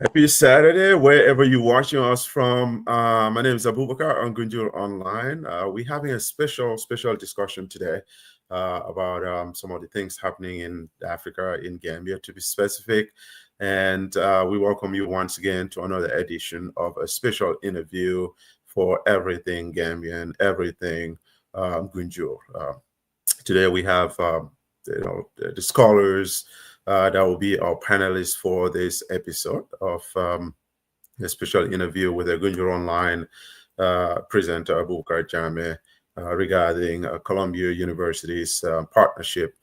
Happy Saturday, wherever you're watching us from. My name is Abubacarr on Gunjur Online. We're having a special discussion today about some of the things happening in Africa, in Gambia to be specific. And we welcome you once again to another edition of a special interview for everything Gambian, everything Gunjur. Today we have the scholars that will be our panelists for this episode of a special interview with a Gunjur Online presenter Abubacarr Jammeh regarding Columbia University's partnership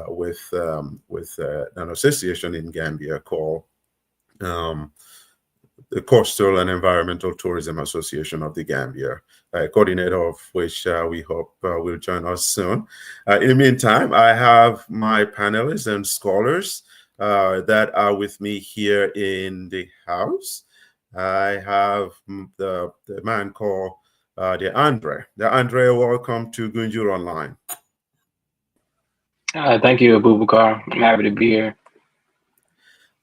with an association in Gambia called the Coastal and Environmental Tourism Association of the Gambia, coordinator of which we hope will join us soon. In the meantime, I have my panelists and scholars that are with me here in the house. I have the man called 𝐿𝐴ndré. 𝐿𝐴ndré, welcome to Gunjur Online. Thank you, Abubacarr. I'm happy to be here.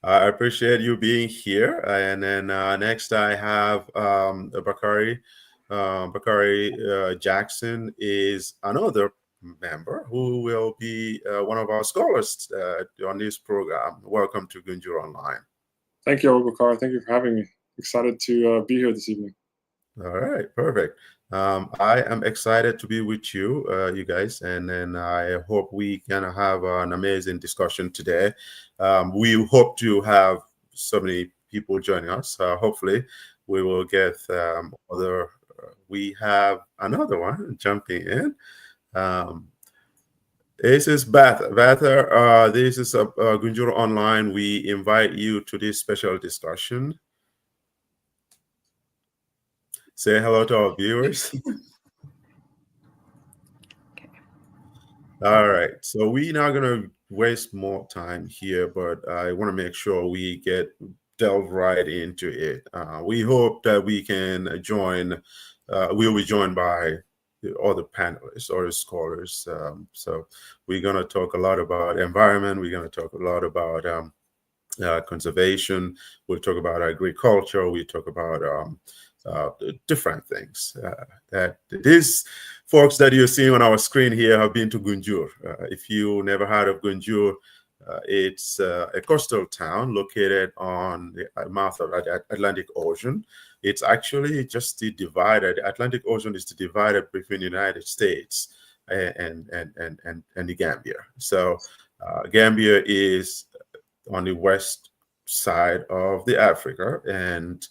I appreciate you being here. And then next I have Bakari. Bakari Jackson is another member who will be one of our scholars on this program. Welcome to Gunjur Online. Thank you, Abubacarr. Thank you for having me. Excited to be here this evening. All right, perfect. I am excited to be with you, you guys, and then I hope we can have an amazing discussion today. We hope to have so many people joining us. Hopefully, we will get other. We have another one jumping in. This is Bather. This is Gunjur Online. We invite you to this special discussion. Say hello to our viewers. Okay. All right. So we're not going to waste more time here, but I want to make sure we delve right into it. We hope that we can join, we'll be joined by the other panelists or scholars. So we're going to talk a lot about environment. We're going to talk a lot about conservation. We'll talk about agriculture. We talk about different things that these folks that you're seeing on our screen here have been to Gunjur. If you never heard of Gunjur, it's a coastal town located on the mouth of the Atlantic Ocean. It's actually just the Atlantic Ocean is divided between the United States and the Gambia. So Gambia is on the west side of the Africa, and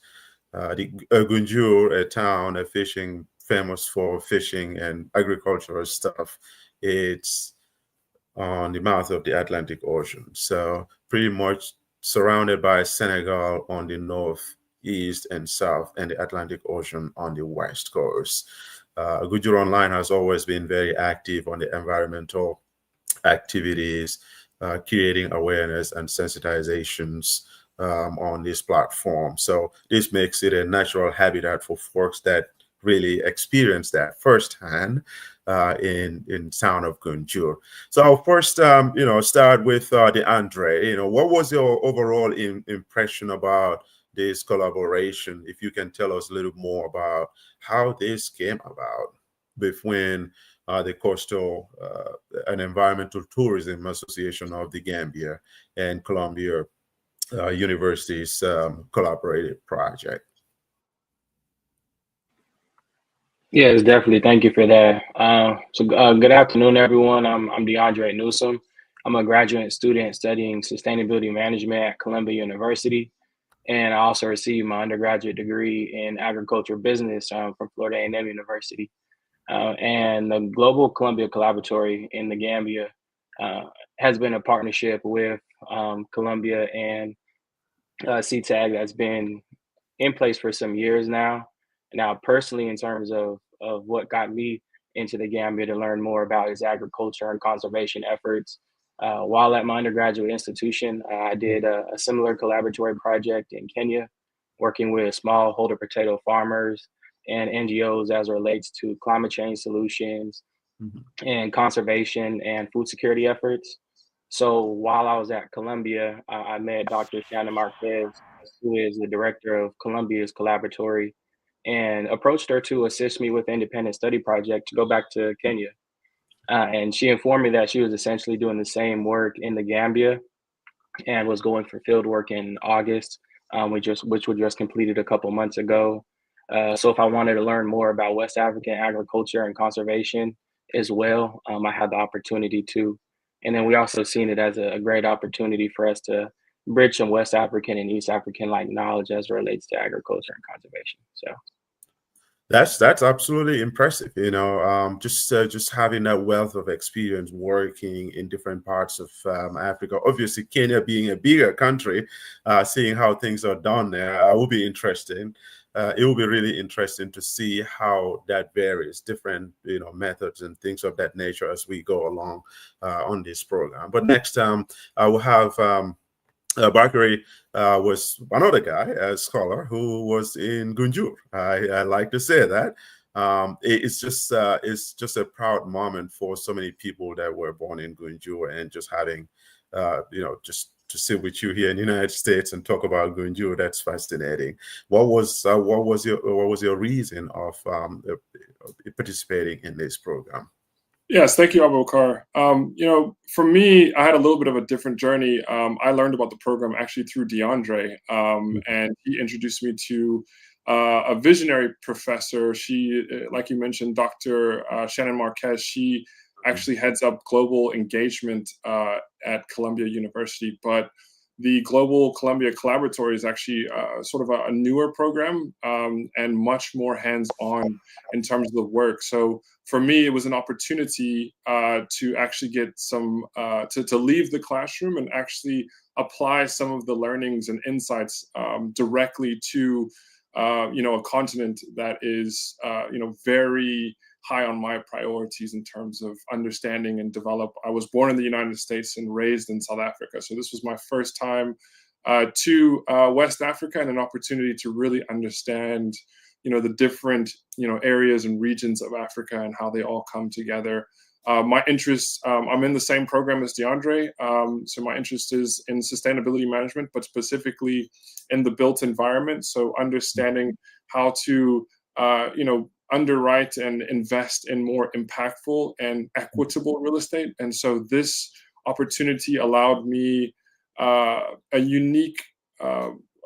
the Gunjur, a town, famous for fishing and agricultural stuff. It's on the mouth of the Atlantic Ocean. So pretty much surrounded by Senegal on the north, east, and south, and the Atlantic Ocean on the west coast. Gunjur Online has always been very active on the environmental activities, creating awareness and sensitizations on this platform. So this makes it a natural habitat for folks that really experience that firsthand in town of Gunjur. So I'll first, start with 𝐿𝐴ndré. What was your overall impression about this collaboration? If you can tell us a little more about how this came about between the Coastal and Environmental Tourism Association of the Gambia and Columbia University's collaborative project. Yes, definitely. Thank you for that. Good afternoon, everyone. I'm 𝐿𝐴ndré Newsome. I'm a graduate student studying sustainability management at Columbia University, and I also received my undergraduate degree in agriculture business from Florida A&M University. And the Global Columbia Collaboratory in the Gambia has been a partnership with Columbia and CETAG that's been in place for some years now. Now, personally, in terms of what got me into the Gambia to learn more about its agriculture and conservation efforts, while at my undergraduate institution, I did a similar collaboratory project in Kenya, working with smallholder potato farmers and NGOs as it relates to climate change solutions and conservation and food security efforts. So while I was at Columbia, I met Dr. Shannon Marquez, who is the director of Columbia's Collaboratory, and approached her to assist me with the independent study project to go back to Kenya. And she informed me that she was essentially doing the same work in the Gambia and was going for field work in August, which we just completed a couple months ago. So if I wanted to learn more about West African agriculture and conservation as well, I had the opportunity to. And then we also seen it as a great opportunity for us to bridge some West African and East African like knowledge as it relates to agriculture and conservation. So That's absolutely impressive. Just having that wealth of experience working in different parts of Africa. Obviously, Kenya being a bigger country, seeing how things are done there, will be interesting. It will be really interesting to see how that varies, different methods and things of that nature as we go along on this program. But next, I will have. Bakary was another guy, a scholar, who was in Gunjur. I like to say that. It's just a proud moment for so many people that were born in Gunjur, and just having, just to sit with you here in the United States and talk about Gunjur. That's fascinating. What was your reason of participating in this program? Yes, thank you, Abubacarr. For me, I had a little bit of a different journey. I learned about the program actually through DeAndre, and he introduced me to a visionary professor. She, like you mentioned, Dr. Shannon Marquez. She actually heads up global engagement at Columbia University, but the Global Columbia Collaboratory is actually sort of a newer program and much more hands-on in terms of the work. So for me, it was an opportunity to actually get some, to leave the classroom and actually apply some of the learnings and insights directly to, a continent that is, very high on my priorities in terms of understanding and develop. I was born in the United States and raised in South Africa. So this was my first time to West Africa, and an opportunity to really understand, the different, areas and regions of Africa and how they all come together. My interests, I'm in the same program as DeAndre. So my interest is in sustainability management, but specifically in the built environment. So understanding how to, underwrite and invest in more impactful and equitable real estate. And so this opportunity allowed me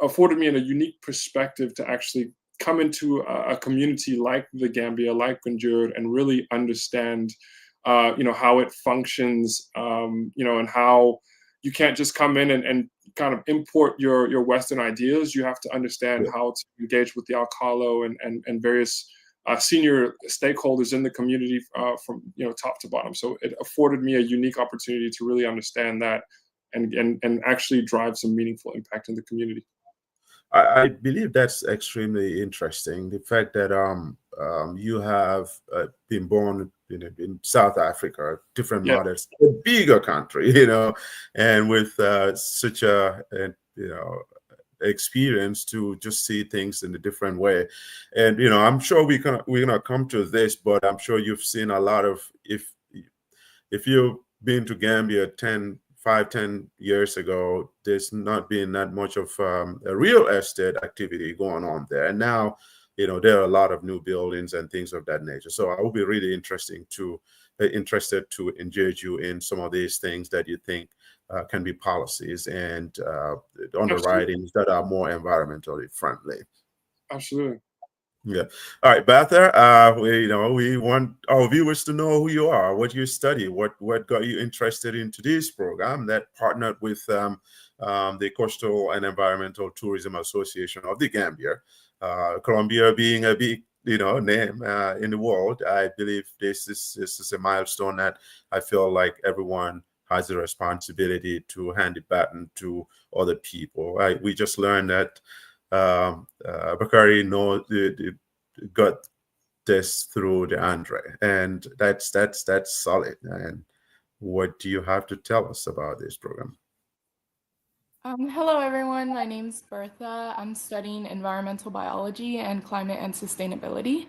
afforded me a unique perspective to actually come into a community like the Gambia, like Gunjur, and really understand, how it functions, and how you can't just come in and kind of import your Western ideas. You have to understand how to engage with the alcalde and various senior stakeholders in the community from top to bottom. So it afforded me a unique opportunity to really understand that and actually drive some meaningful impact in the community. I believe that's extremely interesting. The fact that you have been born in South Africa, different models, a bigger country, and with such a experience to just see things in a different way. And I'm sure we're gonna come to this, but I'm sure you've seen a lot of, if you've been to Gambia 10 years ago, there's not been that much of a real estate activity going on there. And now there are a lot of new buildings and things of that nature. So I will be really interested to engage you in some of these things that you think can be policies and underwritings that are more environmentally friendly. Absolutely. Yeah. All right, Bather. We want our viewers to know who you are, what you study, what got you interested into this program that partnered with the Coastal and Environmental Tourism Association of the Gambia. Colombia being a big name in the world, I believe this is a milestone that I feel like everyone has a responsibility to hand it back to other people. We just learned that Bakary got this through DeAndre, and that's solid. And what do you have to tell us about this program? Hello, everyone. My name's Bertha. I'm studying environmental biology and climate and sustainability.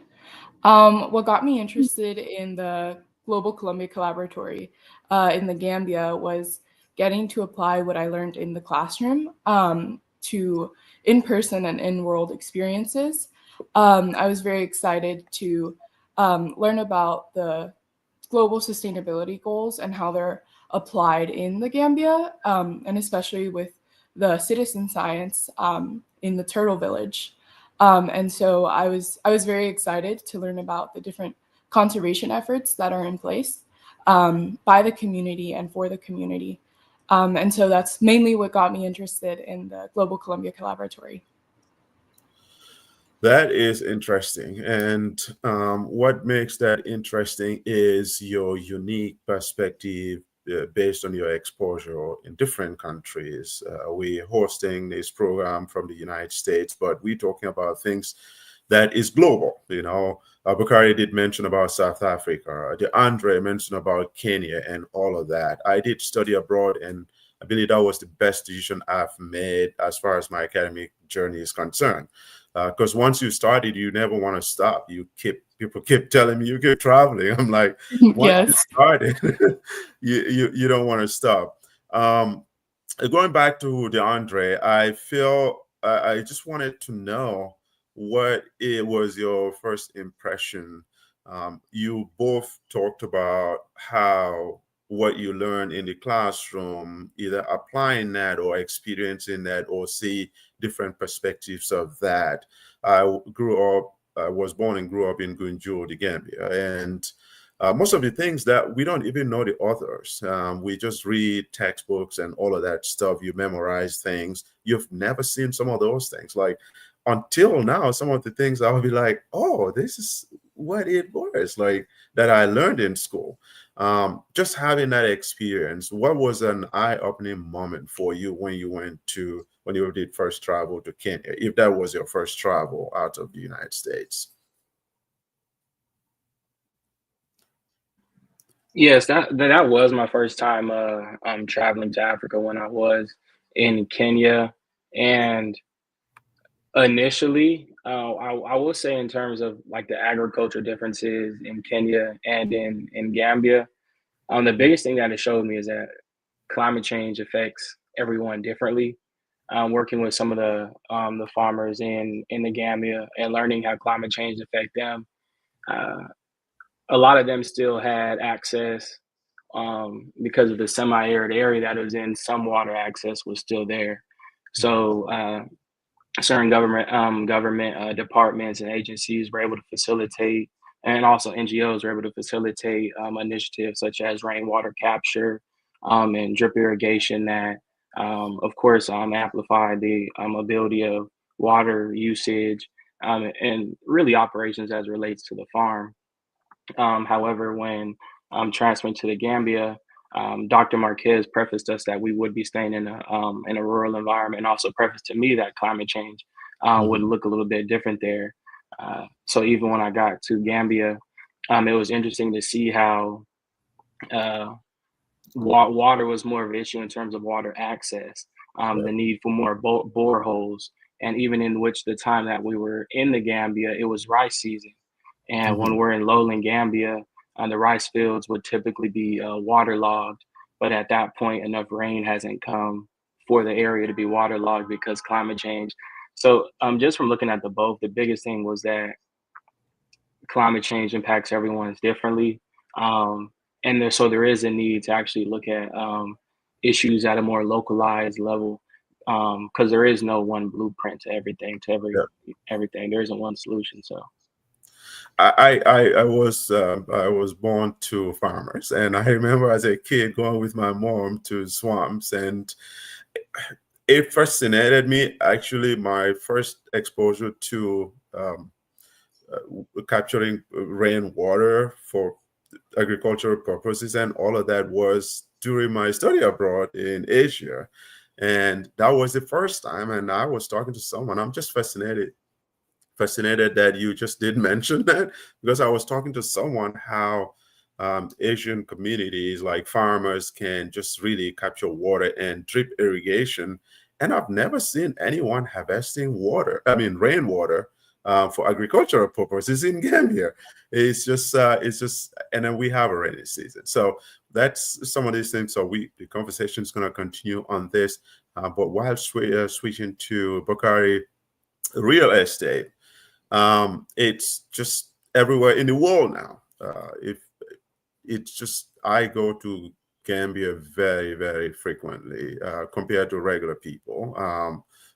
What got me interested in the Global Columbia Collaboratory in the Gambia was getting to apply what I learned in the classroom. to in-person and in-world experiences. I was very excited to learn about the global sustainability goals and how they're applied in the Gambia, and especially with the citizen science in the turtle village. And so I was very excited to learn about the different conservation efforts that are in place by the community and for the community. And so that's mainly what got me interested in the Global Columbia Collaboratory. That is interesting. And what makes that interesting is your unique perspective based on your exposure in different countries. We're hosting this program from the United States, but we're talking about things that is global. You know, Abubacarr did mention about South Africa. DeAndre mentioned about Kenya and all of that. I did study abroad, and I believe that was the best decision I've made as far as my academic journey is concerned. Because once you started, you never want to stop. People keep telling me you keep traveling. I'm like, once you started, you don't want to stop. Going back to DeAndre, I feel I just wanted to know what it was your first impression. You both talked about how what you learn in the classroom, either applying that or experiencing that or see different perspectives of that. I was born and grew up in 𝐒𝐤𝐞𝐜𝐤, the Gambia, and most of the things that we don't even know the authors. We just read textbooks and all of that stuff. You memorize things. You've never seen some of those things. Like until now, some of the things I would be like, oh, this is what it was like that I learned in school. Just having that experience, what was an eye-opening moment for you when you did first travel to Kenya, if that was your first travel out of the United States? Yes, that was my first time traveling to Africa when I was in Kenya. And initially, I will say in terms of like the agriculture differences in Kenya and in Gambia, the biggest thing that it showed me is that climate change affects everyone differently. Working with some of the farmers in the Gambia and learning how climate change affect them. A lot of them still had access because of the semi-arid area that it was in. Some water access was still there, so certain government departments and agencies were able to facilitate, and also NGOs were able to facilitate initiatives such as rainwater capture and drip irrigation that, of course, amplified the ability of water usage and really operations as it relates to the farm. However, when transferring to the Gambia, Dr. Marquez prefaced us that we would be staying in a rural environment, and also prefaced to me that climate change would look a little bit different there. So even when I got to Gambia, it was interesting to see how water was more of an issue in terms of water access, the need for more boreholes, and even in which the time that we were in the Gambia, it was rice season. And when we're in lowland Gambia, the rice fields would typically be waterlogged. But at that point, enough rain hasn't come for the area to be waterlogged because climate change. So just from looking at both, the biggest thing was that climate change impacts everyone differently. And so there is a need to actually look at issues at a more localized level, because there is no one blueprint to everything, everything. There isn't one solution. So. I was born to farmers, and I remember as a kid going with my mom to swamps, and it fascinated me. Actually, my first exposure to capturing rainwater for agricultural purposes and all of that was during my study abroad in Asia, and that was the first time. And I was talking to someone. I'm just fascinated that you just did mention that, because I was talking to someone how Asian communities like farmers can just really capture water and drip irrigation. And I've never seen anyone harvesting rainwater for agricultural purposes in Gambia. It's just, and then we have a rainy season. So that's some of these things. So the conversation is going to continue on this. But while switching to Bakari real estate, it's just everywhere in the world now. If it's just I go to Gambia very, very frequently compared to regular people.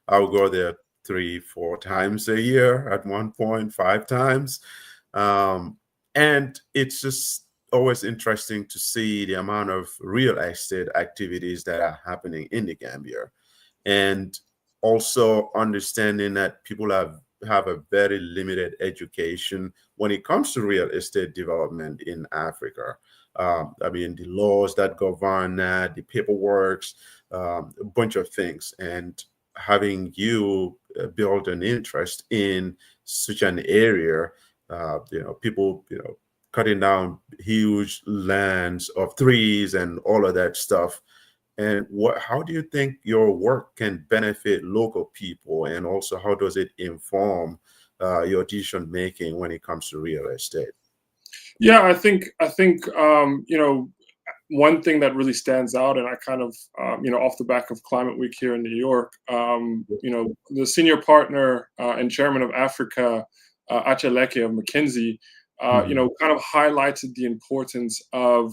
I'll go there 3-4 times a year at one point, 5 times. And it's just always interesting to see the amount of real estate activities that are happening in the Gambia. And also understanding that people have a very limited education when it comes to real estate development in Africa. I mean, the laws that govern that, the paperwork, a bunch of things. And having you build an interest in such an area, people, cutting down huge lands of trees and all of that stuff. And how do you think your work can benefit local people? And also, how does it inform your decision making when it comes to real estate? Yeah, I think one thing that really stands out, and I kind of off the back of Climate Week here in New York, the senior partner and chairman of Africa, 𝐒𝐲𝐞𝐜𝐚𝐥 of McKinsey, kind of highlighted the importance of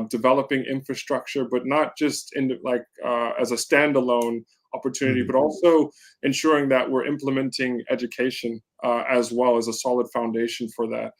developing infrastructure, but not just as a standalone opportunity, but also ensuring that we're implementing education as well as a solid foundation for that.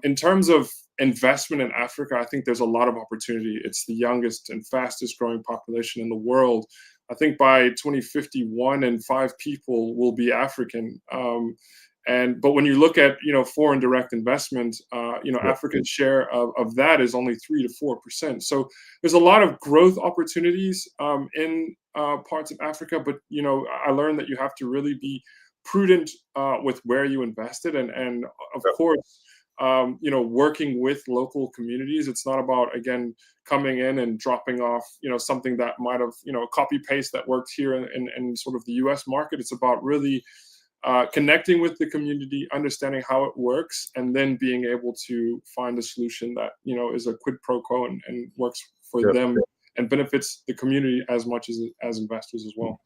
In terms of investment in Africa, I think there's a lot of opportunity. It's the youngest and fastest growing population in the world. I think by 2050, 1 in 5 people will be African. But when you look at foreign direct investment, Africa's share of that is only 3 to 4%. So there's a lot of growth opportunities in parts of Africa. But I learned that you have to really be prudent with where you invested, and of course, working with local communities. It's not about, again, coming in and dropping off something that might have copy paste that worked here in sort of the US market. It's about really connecting with the community, understanding how it works, and then being able to find a solution that is a quid pro quo and works for them and benefits the community as much as investors as well.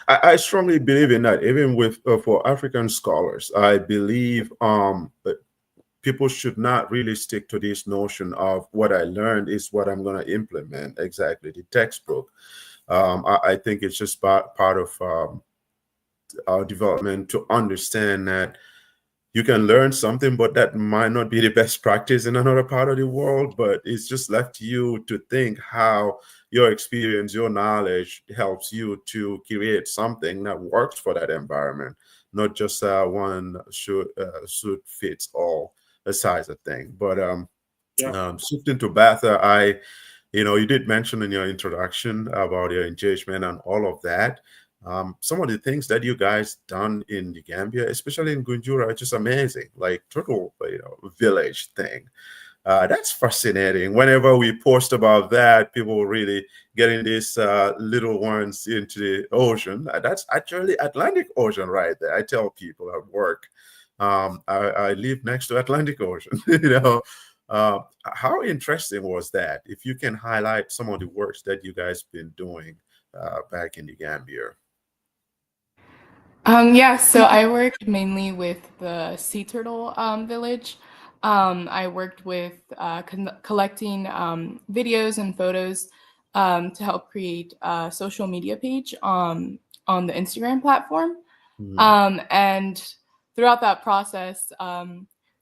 I strongly believe in that. Even with for African scholars, I believe that people should not really stick to this notion of what I learned is what I'm going to implement, exactly the textbook. I think it's just part of our development to understand that you can learn something, but that might not be the best practice in another part of the world. But it's just left to you to think how your experience, your knowledge helps you to create something that works for that environment, not just one suit fits all size of thing. But shifting to Batha, you did mention in your introduction about your engagement and all of that. Some of the things that you guys done in the Gambia, especially in Gunjura, are just amazing. Like turtle, village thing. That's fascinating. Whenever we post about that, people really getting these little ones into the ocean. That's actually Atlantic Ocean right there. I tell people at work, I live next to Atlantic Ocean. How interesting was that? If you can highlight some of the works that you guys been doing back in the Gambia. So I worked mainly with the sea turtle village. I worked with collecting videos and photos to help create a social media page on the Instagram platform. And throughout that process,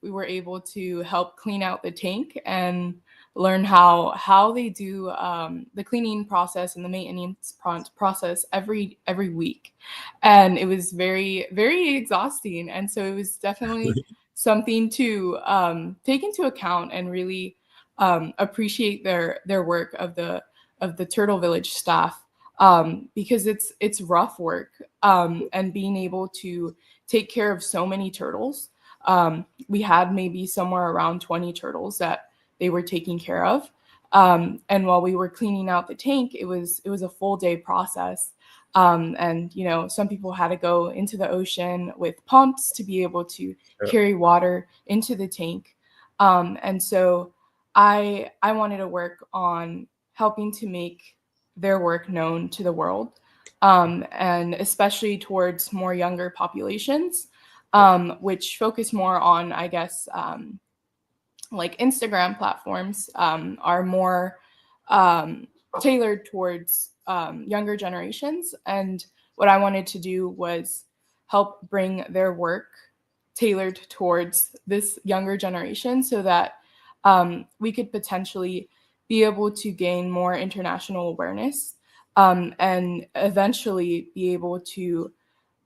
we were able to help clean out the tank and learn how they do the cleaning process and the maintenance process every week. And it was very, very exhausting. And so it was definitely something to take into account and really appreciate their work of the Turtle Village staff, because it's rough work, and being able to take care of so many turtles. We had maybe somewhere around 20 turtles that they were taking care of. And while we were cleaning out the tank, it was a full day process. And some people had to go into the ocean with pumps to be able to carry water into the tank. And so I wanted to work on helping to make their work known to the world, and especially towards more younger populations, which focus more on, I guess, like Instagram platforms are more tailored towards younger generations. And what I wanted to do was help bring their work tailored towards this younger generation so that we could potentially be able to gain more international awareness, and eventually be able to,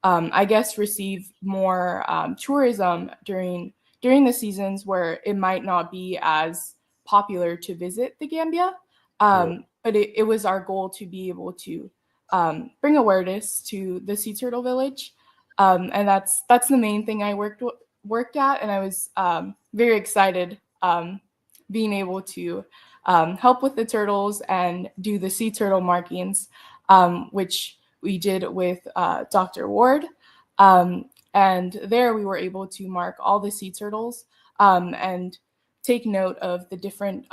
I guess, receive more tourism during the seasons where it might not be as popular to visit the Gambia. But it was our goal to be able to bring awareness to the sea turtle village. And that's the main thing I worked at. And I was very excited being able to help with the turtles and do the sea turtle markings, which we did with Dr. Ward. And there we were able to mark all the sea turtles and take note of the different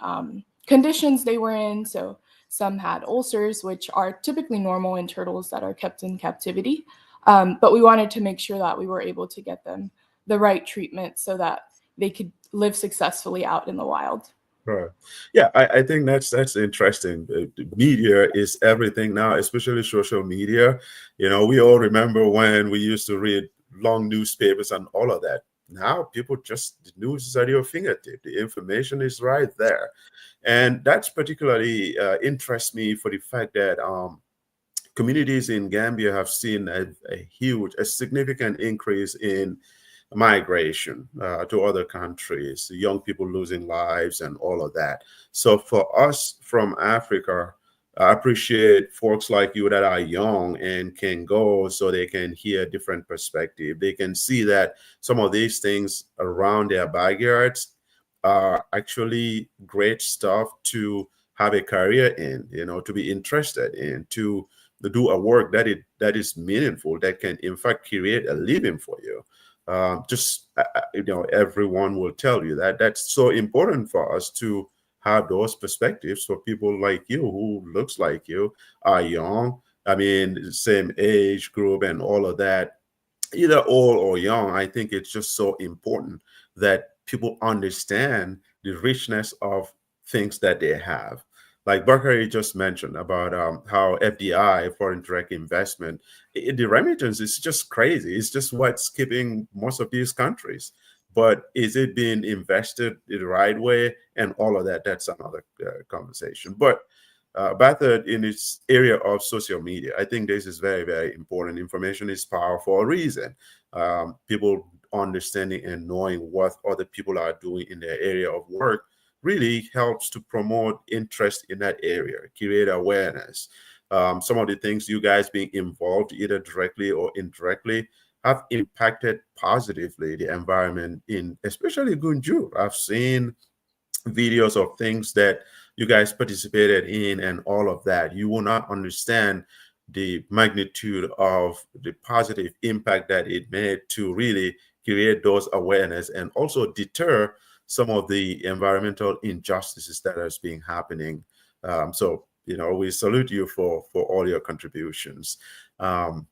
conditions they were in. So some had ulcers, which are typically normal in turtles that are kept in captivity. But we wanted to make sure that we were able to get them the right treatment so that they could live successfully out in the wild. Right. Yeah, I think that's interesting. Media is everything now, especially social media. We all remember when we used to read long newspapers and all of that. Now people just, the news is at your fingertip. The information is right there. And that's particularly interests me for the fact that communities in Gambia have seen a significant increase in migration to other countries, young people losing lives and all of that. So for us from Africa, I appreciate folks like you that are young and can go so they can hear different perspective. They can see that some of these things around their backyards are actually great stuff to have a career in, to be interested in, to do a work that is meaningful, that can in fact create a living for you. Everyone will tell you that that's so important for us to have those perspectives for people like you who looks like you, are young. I mean, same age group and all of that, either old or young. I think it's just so important that people understand the richness of things that they have. Like Bakari just mentioned about how FDI, foreign direct investment, the remittance is just crazy. It's just what's keeping most of these countries. But is it being invested the right way and all of that? That's another conversation. But Bathard, in its area of social media, I think this is very, very important. Information is power for a reason. People understanding and knowing what other people are doing in their area of work really helps to promote interest in that area, create awareness. Some of the things you guys being involved either directly or indirectly have impacted positively the environment in especially Gunjur. I've seen videos of things that you guys participated in and all of that. You will not understand the magnitude of the positive impact that it made to really create those awareness and also deter some of the environmental injustices that is being happening. So we salute you for all your contributions. On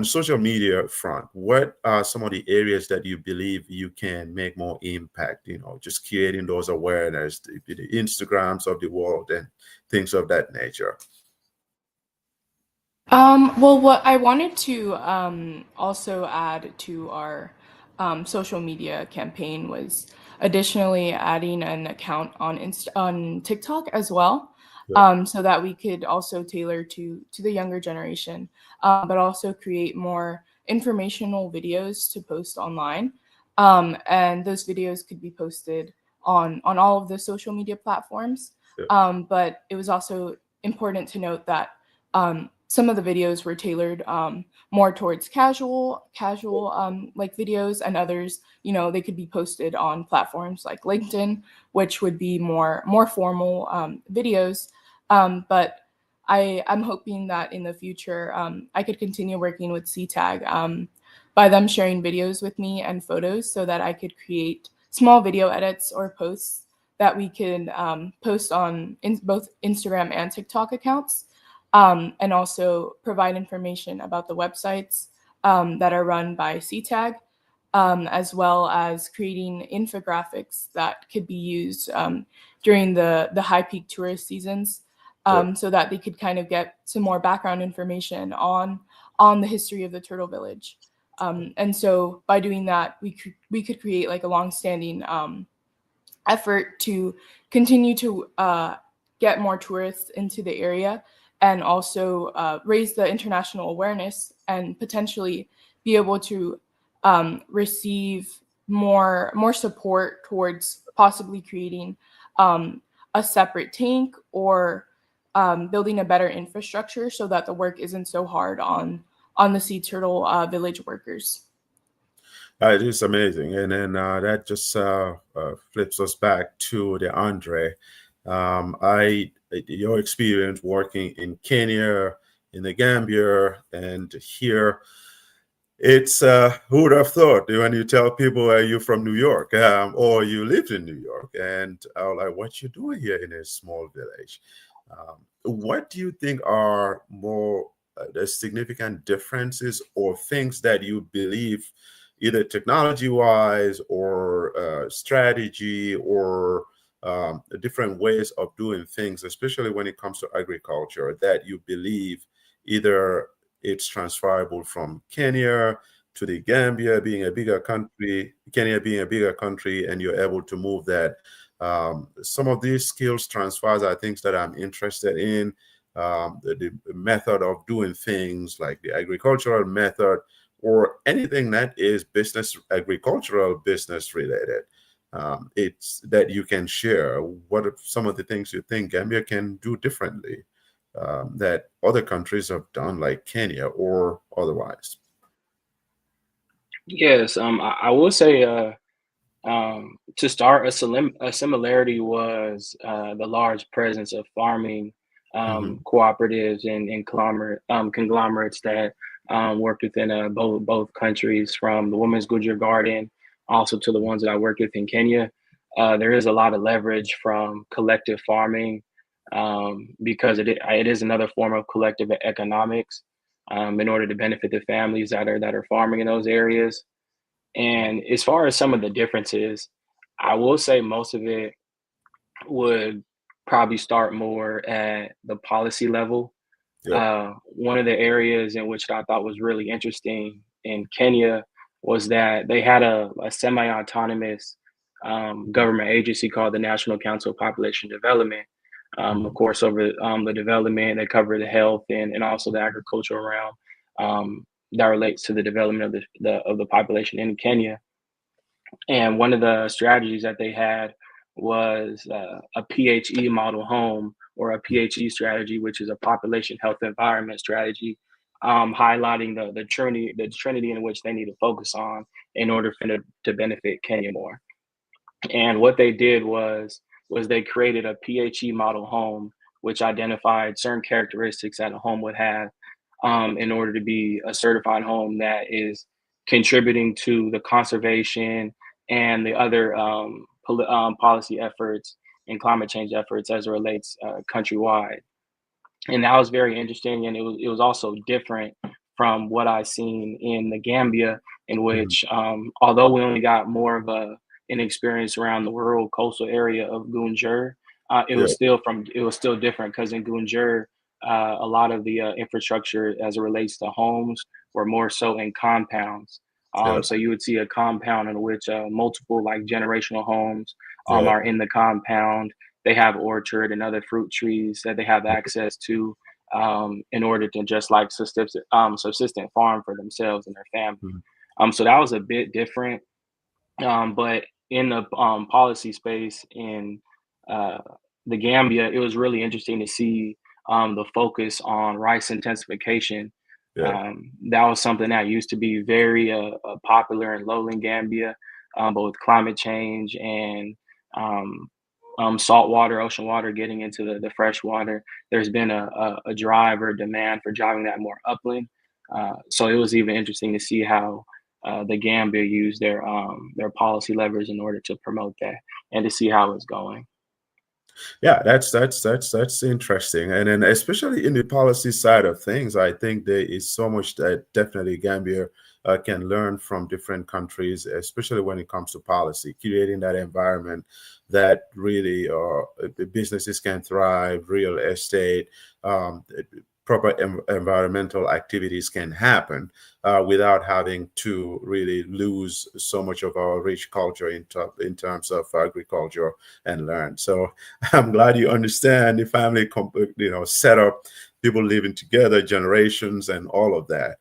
the social media front, what are some of the areas that you believe you can make more impact? Just creating those awareness, the Instagrams of the world and things of that nature. Well, what I wanted to also add to our social media campaign was additionally adding an account on TikTok as well, so that we could also tailor to the younger generation, but also create more informational videos to post online. And those videos could be posted on all of the social media platforms. But it was also important to note that some of the videos were tailored more towards casual like videos, and others, they could be posted on platforms like LinkedIn, which would be more formal videos. But I'm hoping that in the future I could continue working with CETAG by them sharing videos with me and photos so that I could create small video edits or posts that we can post on both Instagram and TikTok accounts, and also provide information about the websites that are run by CETAG, as well as creating infographics that could be used during the high peak tourist seasons, so that they could kind of get some more background information on the history of the turtle village. And so by doing that, we could create like a long-standing effort to continue to get more tourists into the area, and also raise the international awareness and potentially be able to receive more support towards possibly creating a separate tank, or building a better infrastructure so that the work isn't so hard on the sea turtle village workers. It is amazing. And then that just flips us back to the Andre. Your experience working in Kenya, in the Gambia, and here, it's who would have thought when you tell people you're from New York, or you lived in New York, and like, what you doing here in a small village? What do you think are more the significant differences or things that you believe, either technology-wise or strategy, or different ways of doing things, especially when it comes to agriculture, that you believe either it's transferable from Kenya to the Gambia being a bigger country, Kenya being a bigger country, and you're able to move that? Some of these skills transfers are things that I'm interested in. The method of doing things, like the agricultural method, or anything that is agricultural business related. It's that you can share. What are some of the things you think Gambia can do differently that other countries have done, like Kenya or otherwise? Yes, I will say to start, a similarity was the large presence of farming cooperatives and conglomerates that worked within both countries, from the Women's Goodyear Garden also to the ones that I worked with in Kenya. There is a lot of leverage from collective farming, because it is another form of collective economics, in order to benefit the families that are farming in those areas. And as far as some of the differences, I will say most of it would probably start more at the policy level. Yeah. One of the areas in which I thought was really interesting in Kenya was that they had a semi-autonomous government agency called the National Council of Population Development. Of course, over the development, they cover the health and also the agricultural realm, that relates to the development of the population in Kenya. And one of the strategies that they had was a PHE model home, or a PHE strategy, which is a population health environment strategy, highlighting the trinity in which they need to focus on in order for them to benefit Kenya more. And what they did was they created a PHE model home, which identified certain characteristics that a home would have, in order to be a certified home that is contributing to the conservation and the other policy efforts and climate change efforts as it relates countrywide. And that was very interesting, and it was also different from what I seen in the Gambia, in which although we only got more of an experience around the rural coastal area of 𝐒𝐤𝐻, it Yeah. was still different, because in 𝐒𝐤𝐻, a lot of the infrastructure as it relates to homes were more so in compounds. Yeah. So you would see a compound in which multiple, like, generational homes Yeah. are in the compound. They have orchard and other fruit trees that they have access to, in order to just like subsistent farm for themselves and their family. So that was a bit different. But in the policy space in the Gambia, it was really interesting to see the focus on rice intensification. Yeah. That was something that used to be very popular in lowland Gambia, but with climate change and salt water, ocean water getting into the fresh water, there's been a drive or demand for driving that more upland. So it was even interesting to see how the Gambia used their policy levers in order to promote that. and to see how it's going. Yeah, that's interesting, and then especially in the policy side of things, I think there is so much that definitely Gambia can learn from different countries, especially when it comes to policy, creating that environment that really businesses can thrive, real estate, um, proper environmental activities can happen without having to really lose so much of our rich culture in terms of agriculture and land. So I'm glad you understand the family, setup, people living together, generations, and all of that.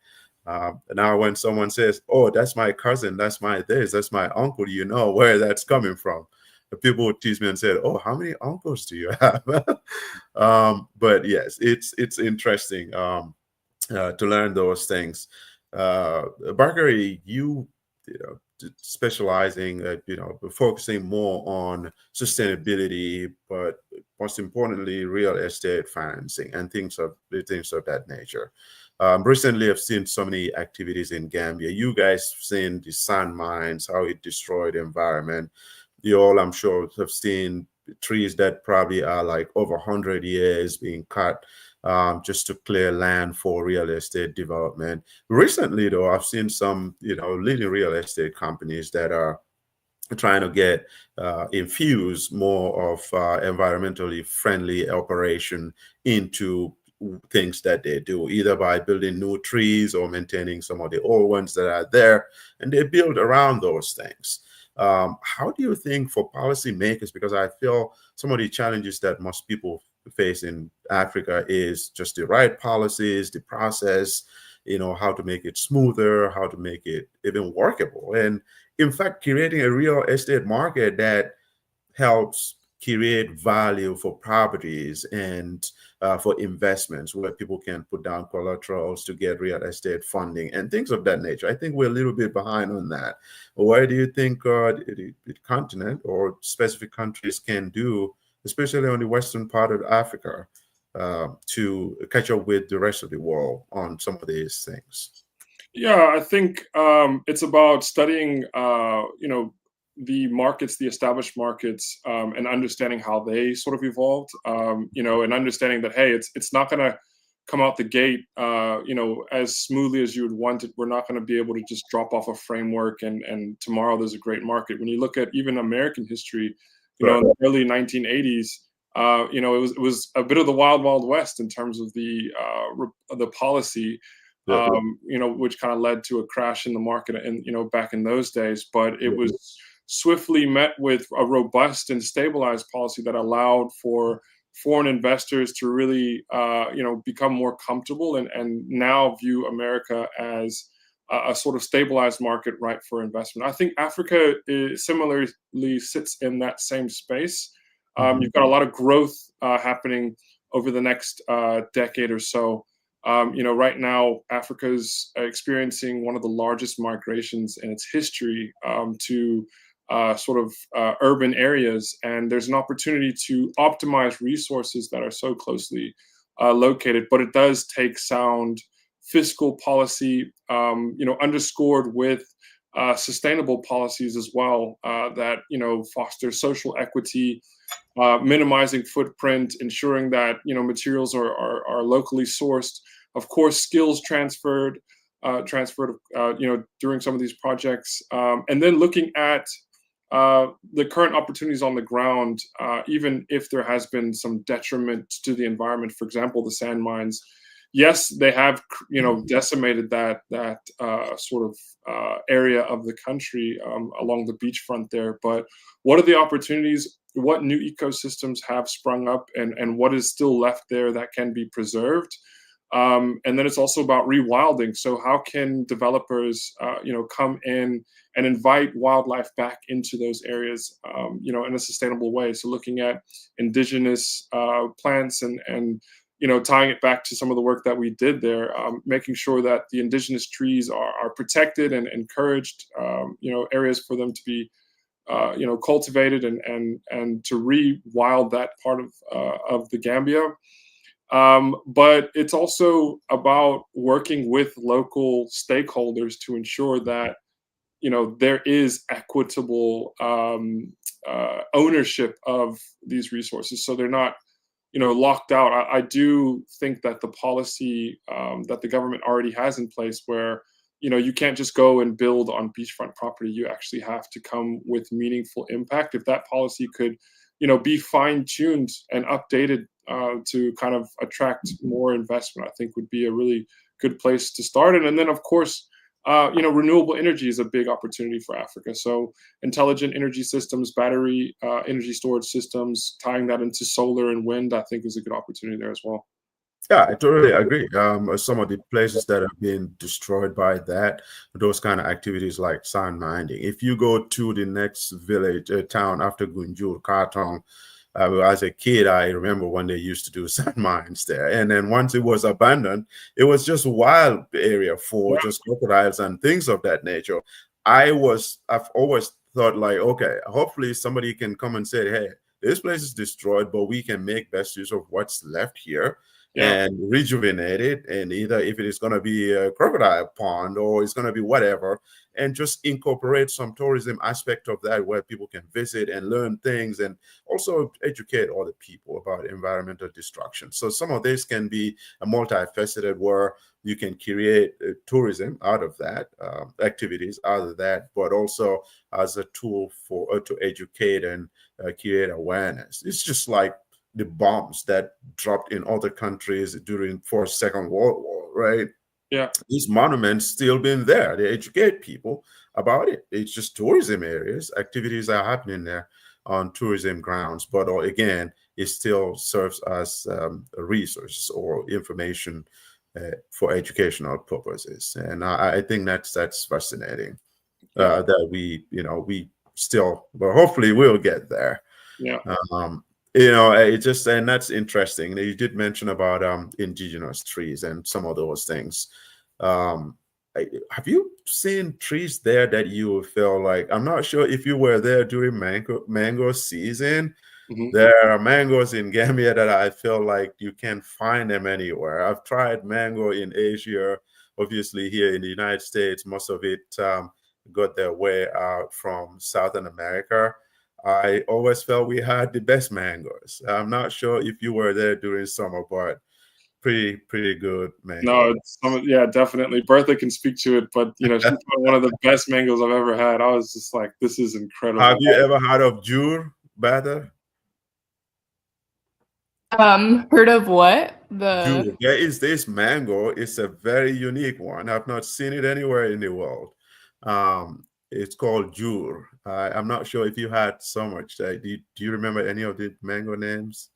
Now, when someone says, "Oh, that's my cousin, that's my this, that's my uncle," you know where that's coming from. The people would tease me and said, "Oh, how many uncles do you have?" But yes, it's interesting to learn those things. Bakari, specializing, focusing more on sustainability, but most importantly, real estate financing and things of that nature. Recently, I've seen so many activities in Gambia. You guys have seen the sand mines, how it destroyed the environment. You all, I'm sure, have seen trees that probably are like over 100 years being cut just to clear land for real estate development. Recently, though, I've seen some, leading real estate companies that are trying to get infuse more of environmentally friendly operation into things that they do, either by building new trees or maintaining some of the old ones that are there, and they build around those things. How do you think for policymakers, because I feel some of the challenges that most people face in Africa is just the right policies, the process, how to make it smoother, how to make it even workable. And in fact, creating a real estate market that helps create value for properties and for investments where people can put down collaterals to get real estate funding and things of that nature. I think we're a little bit behind on that. Why do you think the continent or specific countries can do, especially on the western part of Africa, to catch up with the rest of the world on some of these things? Yeah, I think it's about studying, the markets, the established markets, and understanding how they sort of evolved. And understanding that, hey, it's not going to come out the gate, as smoothly as you would want it. We're not going to be able to just drop off a framework and tomorrow there's a great market. When you look at even American history, in the early 1980s. It was a bit of the wild, wild west in terms of the policy, which kind of led to a crash in the market and, back in those days. But it was swiftly met with a robust and stabilized policy that allowed for foreign investors to really, become more comfortable and now view America as a sort of stabilized market right for investment. I think Africa similarly sits in that same space. You've got a lot of growth happening over the next decade or so. Right now, Africa's experiencing one of the largest migrations in its history to urban areas. And there's an opportunity to optimize resources that are so closely located, but it does take sound fiscal policy, underscored with sustainable policies as well that, foster social equity, minimizing footprint, ensuring that, materials are locally sourced. Of course, skills transferred, during some of these projects. And then looking at the current opportunities on the ground, even if there has been some detriment to the environment, for example, the sand mines. Yes, they have, decimated that area of the country along the beachfront there. But what are the opportunities? What new ecosystems have sprung up, and what is still left there that can be preserved? And then it's also about rewilding. So how can developers, come in and invite wildlife back into those areas, in a sustainable way? So looking at indigenous plants and tying it back to some of the work that we did there, making sure that the indigenous trees are protected and encouraged, areas for them to be, cultivated and to rewild that part of the Gambia. But it's also about working with local stakeholders to ensure that there is equitable ownership of these resources, so they're not locked out. I do think that the policy that the government already has in place, where you can't just go and build on beachfront property, you actually have to come with meaningful impact. If that policy could be fine-tuned and updated to kind of attract more investment, I think would be a really good place to start. And then, of course, renewable energy is a big opportunity for Africa. So intelligent energy systems, battery energy storage systems, tying that into solar and wind, I think is a good opportunity there as well. Yeah, I totally agree. Some of the places that have been destroyed by that, those kind of activities like sand mining. If you go to the next village, town after Gunjur, Kartong, as a kid, I remember when they used to do sand mines there. And then once it was abandoned, it was just a wild area for just crocodiles and things of that nature. I've always thought like, okay, hopefully somebody can come and say, hey, this place is destroyed, but we can make best use of what's left here. And rejuvenate it, and either if it is going to be a crocodile pond or it's going to be whatever, and just incorporate some tourism aspect of that where people can visit and learn things, and also educate other people about environmental destruction. So some of this can be a multifaceted, where you can create tourism out of that, activities out of that, but also as a tool for to educate and create awareness. It's just like the bombs that dropped in other countries during Second World War, right? Yeah. These monuments still been there. They educate people about it. It's just tourism areas. Activities are happening there on tourism grounds. But again, it still serves as a resource or information for educational purposes. And I think that's fascinating. That we still, but hopefully we'll get there. Yeah. It just, and that's interesting. You did mention about indigenous trees and some of those things. Have you seen trees there that you feel like, I'm not sure if you were there during mango season. There are mangoes in Gambia that I feel like you can't find them anywhere. I've tried mango in Asia, obviously here in the United States, most of it got their way out from Southern America. I always felt we had the best mangoes. I'm not sure if you were there during summer, but pretty good mango. No, definitely. Bertha can speak to it, but she's one of the best mangoes I've ever had. I was just like, this is incredible. Have you ever heard of Jur, Bertha? Heard of what? Jur. There is this mango. It's a very unique one. I've not seen it anywhere in the world. It's called Jur. I'm not sure if you had so much. Do you remember any of the mango names?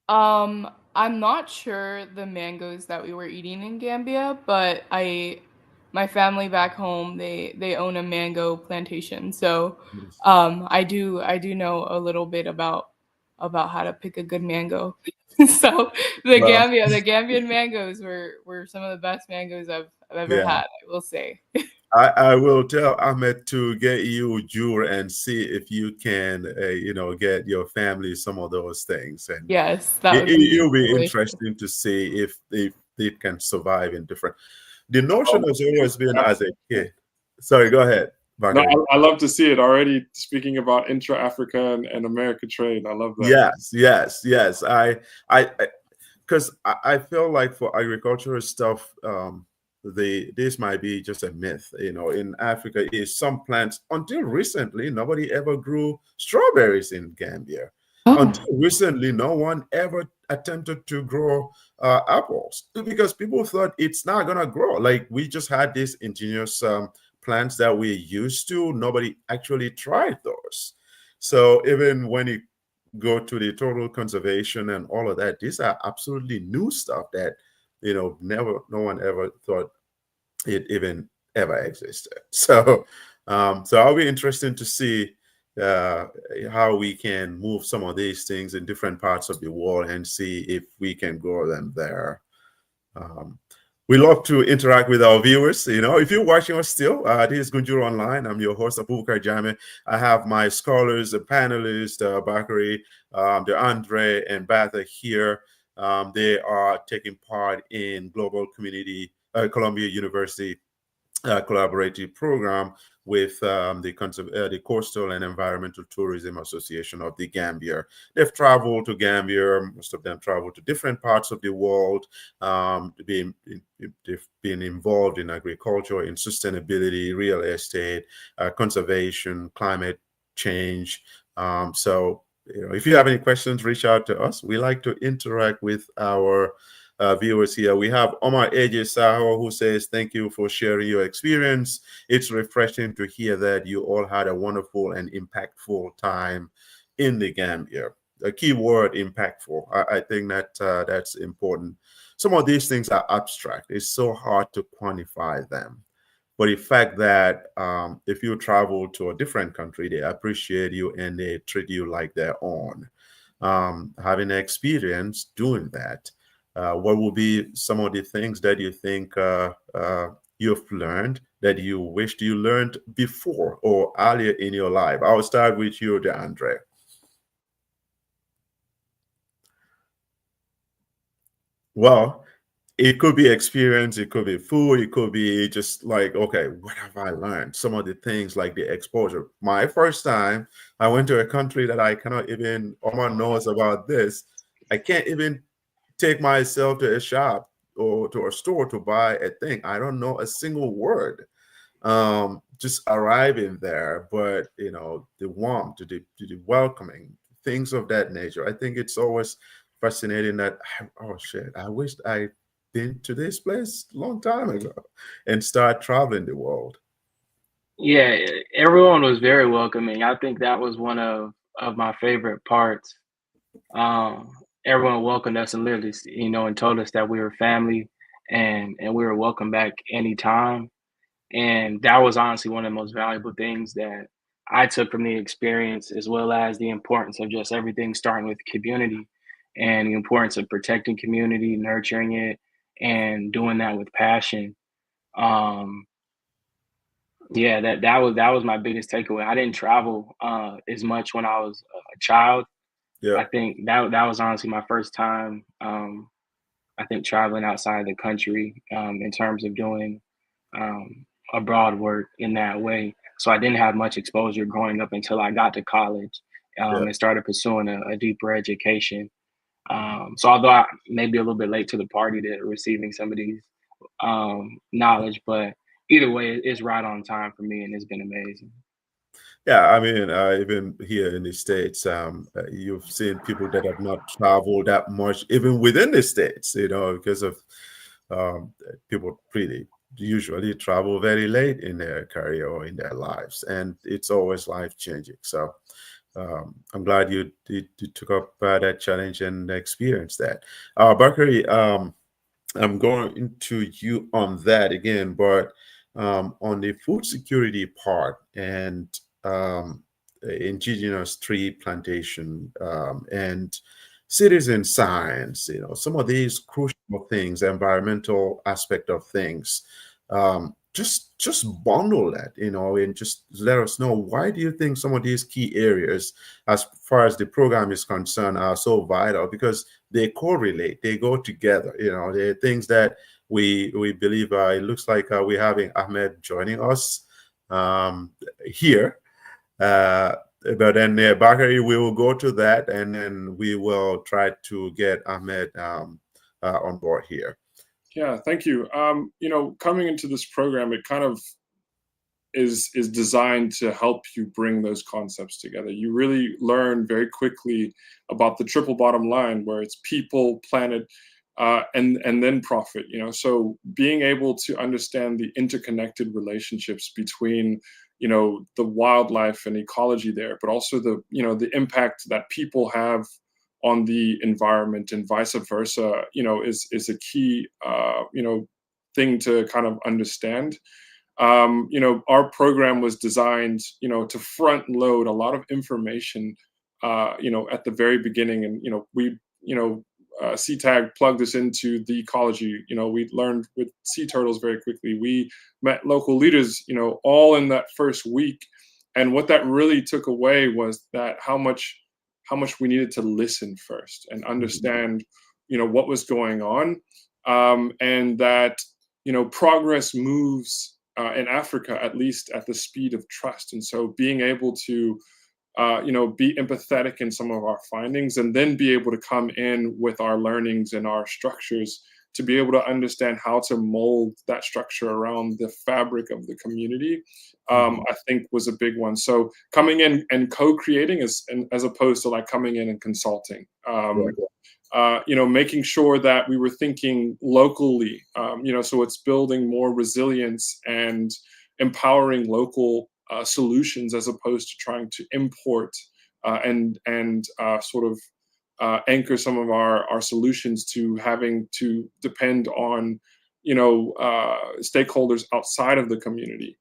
I'm not sure the mangoes that we were eating in Gambia, but my family back home, they own a mango plantation. So I do know a little bit about how to pick a good mango. So the Gambian mangoes were some of the best mangoes I've ever had, I will say. I will tell Ahmed to get you Jur and see if you can, get your family some of those things. And yes, it'll be interesting to see if it can survive in different. The notion has always been as a kid. Sorry, go ahead. No, I love to see it already. Speaking about intra-Africa and America trade, I love that. Yes. Because I feel like for agricultural stuff, this might be just a myth. In Africa, is some plants, until recently nobody ever grew strawberries in Gambia. Until recently, no one ever attempted to grow apples, because people thought it's not gonna grow. Like, we just had these indigenous plants that we're used to. Nobody actually tried those. So even when you go to the total conservation and all of that, these are absolutely new stuff that no one ever thought it even ever existed. So I'll be interested to see how we can move some of these things in different parts of the world and see if we can grow them there. We love to interact with our viewers. If you're watching us still, this is Gunjur Online. I'm your host, Abubacarr Jammeh. I have my scholars, the panelists, Bakari, Andre, and Batha here. They are taking part in Global Community, Columbia University collaborative program with the Coastal and Environmental Tourism Association of the Gambia. They've traveled to Gambia. Most of them traveled to different parts of the world. They've been involved in agriculture, in sustainability, real estate, conservation, climate change. So, if you have any questions, reach out to us. We like to interact with our viewers here. We have Omar Saho, who says, thank you for sharing your experience. It's refreshing to hear that you all had a wonderful and impactful time in the Gambia. A key word, impactful. I think that that's important. Some of these things are abstract. It's so hard to quantify them. But the fact that if you travel to a different country, they appreciate you and they treat you like their own. Having experience doing that, what will be some of the things that you think you've learned that you wished you learned before or earlier in your life? I'll start with you, DeAndre. Well, it could be experience, it could be food, it could be just like, okay, what have I learned? Some of the things like the exposure. My first time, I went to a country that I cannot even, Omar knows about this. I can't even take myself to a shop or to a store to buy a thing. I don't know a single word. Just arriving there, but the warmth, the welcoming, things of that nature. I think it's always fascinating that, oh shit, I wish I'd been to this place a long time ago and start traveling the world. Yeah, everyone was very welcoming. I think that was one of my favorite parts. Everyone welcomed us and literally, and told us that we were family and we were welcome back anytime. And that was honestly one of the most valuable things that I took from the experience, as well as the importance of just everything starting with community and the importance of protecting community, nurturing it, and doing that with passion. Um, yeah, that was my biggest takeaway. I didn't travel as much when I was a child. Yeah, I think that was honestly my first time. I think traveling outside the country in terms of doing abroad work in that way. So I didn't have much exposure growing up until I got to college yeah. and started pursuing a deeper education. So although I may be a little bit late to the party to receiving some of these knowledge, but either way, it's right on time for me, and it's been amazing. Yeah, I mean, even here in the States, you've seen people that have not traveled that much, even within the States, because of people pretty usually travel very late in their career or in their lives, and it's always life changing. So I'm glad you took up that challenge and experienced that. Bakari, I'm going into you on that again, but on the food security part and indigenous tree plantation and citizen science, some of these crucial things, environmental aspect of things, just bundle that, and just let us know, why do you think some of these key areas, as far as the program is concerned, are so vital? Because they correlate, they go together. They're things that we believe. It looks like we're having Ahmed joining us here. But then Bakari, we will go to that, and then we will try to get Ahmed on board here. Yeah, thank you. Coming into this program, it kind of is designed to help you bring those concepts together. You really learn very quickly about the triple bottom line, where it's people, planet, and then profit. So being able to understand the interconnected relationships between the wildlife and ecology there, but also the impact that people have on the environment and vice versa, is a key thing to kind of understand. Our program was designed to front load a lot of information at the very beginning, and we CETAG plugged us into the ecology. We learned with sea turtles very quickly. We met local leaders all in that first week, and what that really took away was that how much we needed to listen first and understand what was going on, and that progress moves in Africa, at least at the speed of trust. And so being able to be empathetic in some of our findings, and then be able to come in with our learnings and our structures to be able to understand how to mold that structure around the fabric of the community, I think was a big one. So coming in and co-creating as opposed to like coming in and consulting. Making sure that we were thinking locally, so it's building more resilience and empowering local solutions as opposed to trying to import and sort of anchor some of our solutions to having to depend on, stakeholders outside of the community.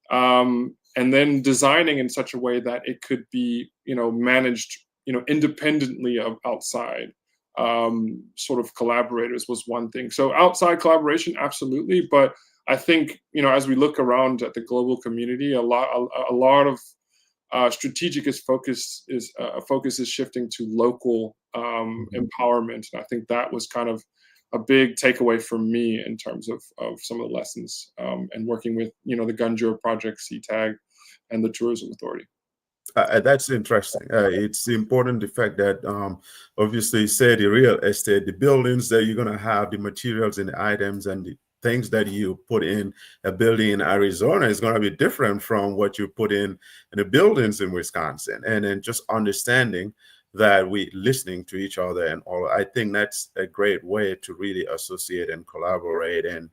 And then designing in such a way that it could be, managed, independently of outside sort of collaborators was one thing. So outside collaboration, absolutely. But I think, as we look around at the global community, a lot of strategic focus is shifting to local empowerment. And I think that was kind of a big takeaway for me in terms of some of the lessons and working with, the 𝐒𝐤𝐻 project, CETAG, and the Tourism Authority. That's interesting. It's important, the fact that obviously, say the real estate, the buildings that you're going to have, the materials and the items and the things that you put in a building in Arizona is going to be different from what you put in the buildings in Wisconsin. And then just understanding that we listening to each other and all, I think that's a great way to really associate and collaborate and,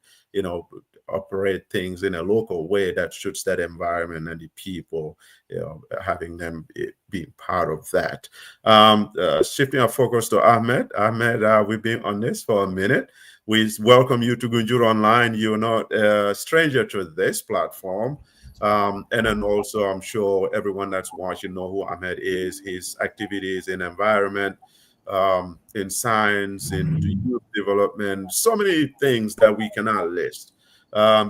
operate things in a local way that suits that environment and the people, having them being part of that. Shifting our focus to Ahmed. Ahmed, we've been on this for a minute. We welcome you to Gunjur Online. You're not a stranger to this platform. And then also, I'm sure everyone that's watching know who Ahmed is, his activities in environment, in science, in youth development, so many things that we cannot list.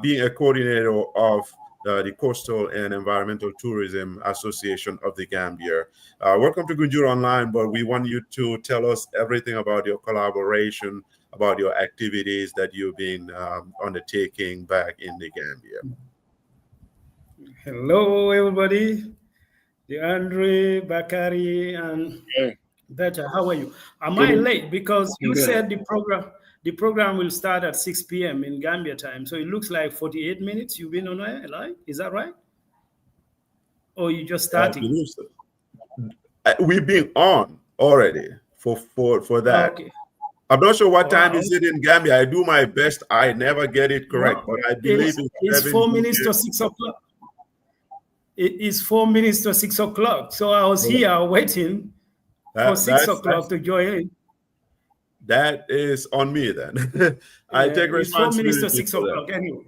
Being a coordinator of the Coastal and Environmental Tourism Association of the Gambia. Welcome to Gunjur Online, but we want you to tell us everything about your collaboration, about your activities that you've been undertaking back in the Gambia. Hello, everybody. DeAndre, Bakari, and Betcha. How are you? Am I late? Because you said the program will start at 6 p.m. in Gambia time. So it looks like 48 minutes you've been on air, right? Is that right? Or you just starting? We've been on already for that. Okay. I'm not sure what time is it in Gambia. I do my best. I never get it correct, but I believe it's 4 minutes to 6 o'clock. It is 4 minutes to 6 o'clock. So I was here waiting for 6 o'clock to join in. That is on me then. I take responsibility. It's 4 minutes to 6 o'clock anyway.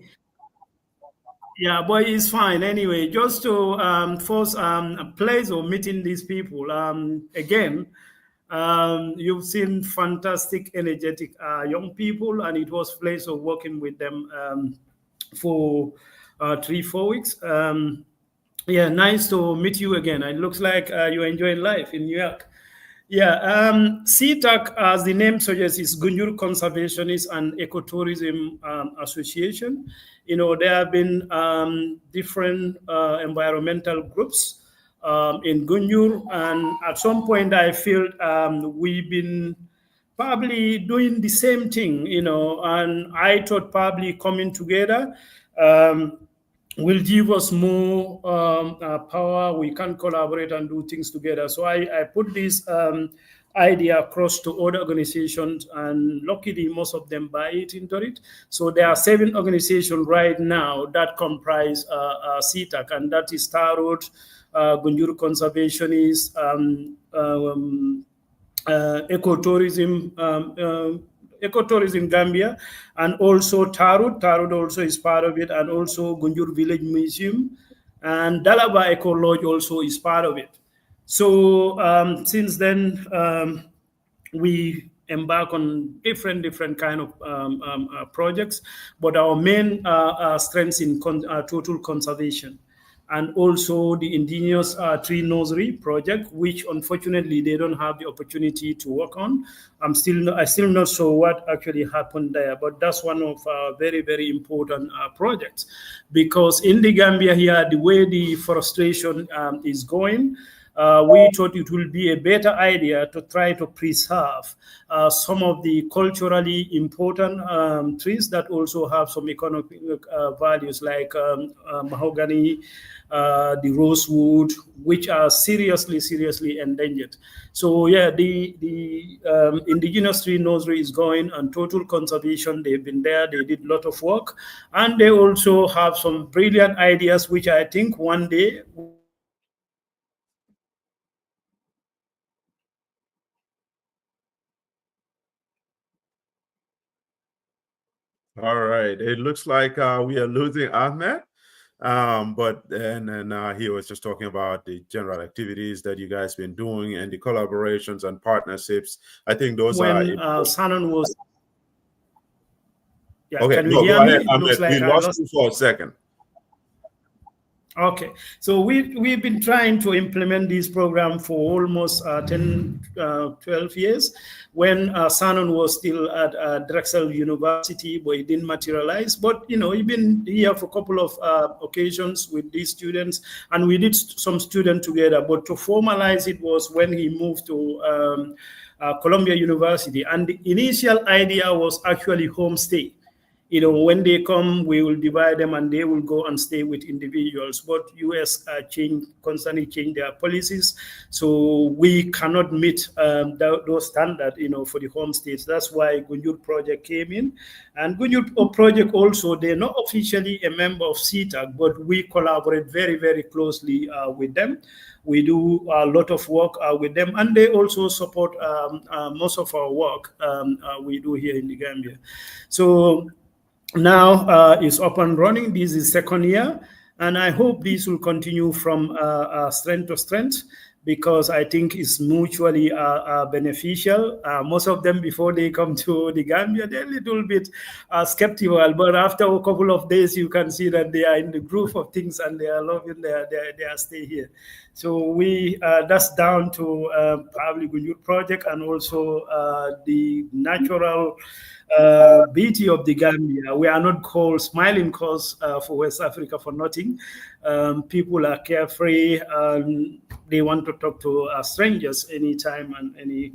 Yeah, but it's fine anyway. Just to force a pleasure meeting these people. Again, you've seen fantastic, energetic young people, and it was a pleasure working with them for 3-4 weeks. Yeah, nice to meet you again. It looks like you're enjoying life in New York. Yeah, CETAG, as the name suggests, is Gunjur Conservationist and Ecotourism Association. There have been different environmental groups in Gunjur, and at some point I feel we've been probably doing the same thing, and I thought probably coming together will give us more power. We can collaborate and do things together. So I put this idea across to other organizations, and luckily most of them buy it into it. So there are 7 organizations right now that comprise CETAG, and that is Tarot, Gunjur Conservationist, Ecotourism Gambia, and also Tarot. Tarot also is part of it, and also Gunjur Village Museum, and Dalaba Eco Lodge also is part of it. So since then, we embark on different kind of projects, but our main strengths in total conservation. and also the indigenous tree nursery project, which unfortunately they don't have the opportunity to work on. I still not sure what actually happened there, but that's one of very, very important projects, because in the Gambia here, the way the forestation is going, we thought it will be a better idea to try to preserve some of the culturally important trees that also have some economic values, like mahogany, the rosewood, which are seriously endangered. So yeah, the indigenous tree nursery is going on total conservation. They've been there, they did a lot of work, and they also have some brilliant ideas, which I think one day All right. It looks like we are losing Ahmed. But then he was just talking about the general activities that you guys been doing and the collaborations and partnerships. I think those are when Sanon was. Yeah, okay. can you No, hear go me? ahead, It looks Ahmed. We like I lost lost. you for a second. Okay, so we've been trying to implement this program for almost 10, 12 years. When Sanon was still at Drexel University, but it didn't materialize. But he's been here for a couple of occasions with these students, and we did some students together. But to formalize it was when he moved to Columbia University, and the initial idea was actually homestay. When they come, we will divide them and they will go and stay with individuals. But US constantly change their policies. So we cannot meet those standards, for the homestays. That's why 𝐒𝐲𝐿 project came in. And 𝐒𝐲𝐿 project also, they're not officially a member of CETAG, but we collaborate very, very closely with them. We do a lot of work with them, and they also support most of our work we do here in the Gambia. So now it's up and running. This is second year, and I hope this will continue from strength to strength, because I think it's mutually beneficial. Most of them, before they come to the Gambia, they're a little bit skeptical, but after a couple of days, you can see that they are in the groove of things and they are loving their stay here. So that's down to probably 𝐒𝐲𝐿 project, and also the natural beauty of the Gambia. We are not called smiling coast for West Africa for nothing. People are carefree, and they want to talk to strangers anytime and any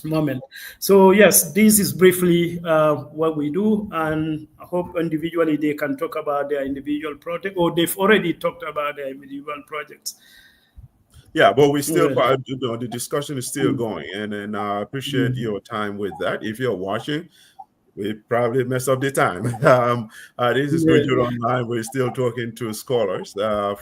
moment. So yes, this is briefly what we do, and I hope individually they can talk about their individual project, or they've already talked about their individual projects. Yeah, but we still, the discussion is still going, and I appreciate your time with that. If you're watching, we probably messed up the time. This is 𝐒𝐲𝐿 Online. We're still talking to scholars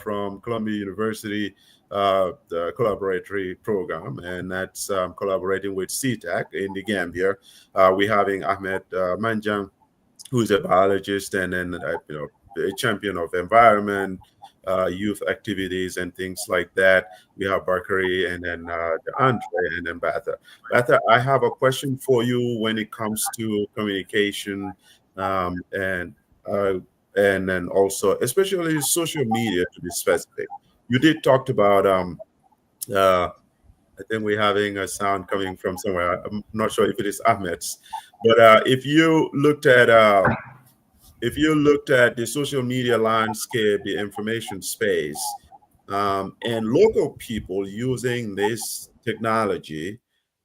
from Columbia University, the Collaboratory program, and that's collaborating with CETAG in the Gambia. We're having Ahmed Manjang, who's a biologist and then a champion of environment, youth activities and things like that. We have Bakari, and then Andre, and then Batha. Batha, I have a question for you when it comes to communication, and then also especially social media, to be specific. You did talk about I think we're having a sound coming from somewhere. I'm not sure if it is Ahmed's, but if you looked at the social media landscape, the information space, and local people using this technology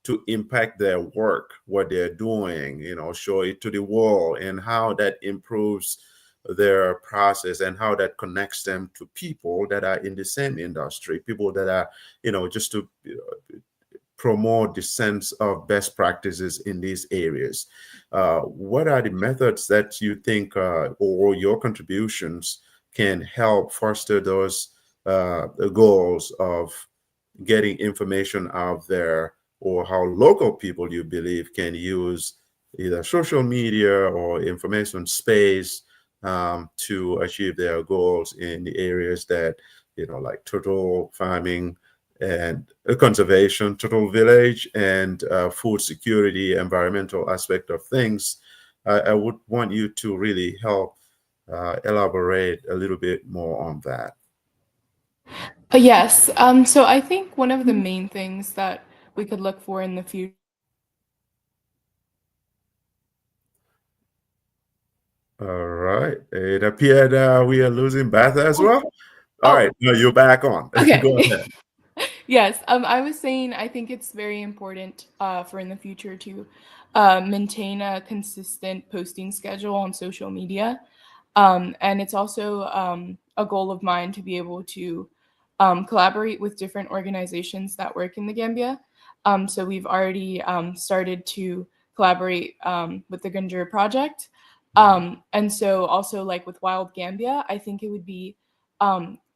to impact their work, what they're doing, show it to the world, and how that improves their process and how that connects them to people that are in the same industry, people that are, just to promote the sense of best practices in these areas. What are the methods that you think or your contributions can help foster those goals of getting information out there, or how local people, you believe, can use either social media or information space to achieve their goals in the areas that, like turtle farming and conservation, turtle village, and food security, environmental aspect of things. I would want you to really help elaborate a little bit more on that. Yes. So I think one of the main things that we could look for in the future. All right. It appeared we are losing Beth as well. All Oh. right. No, you're back on. Okay. Go ahead. Yes. I was saying I think it's very important for in the future to maintain a consistent posting schedule on social media. And it's also a goal of mine to be able to collaborate with different organizations that work in the Gambia. So we've already started to collaborate with the 𝐒𝐤𝐻 project. And so also like with Wild Gambia, I think it would be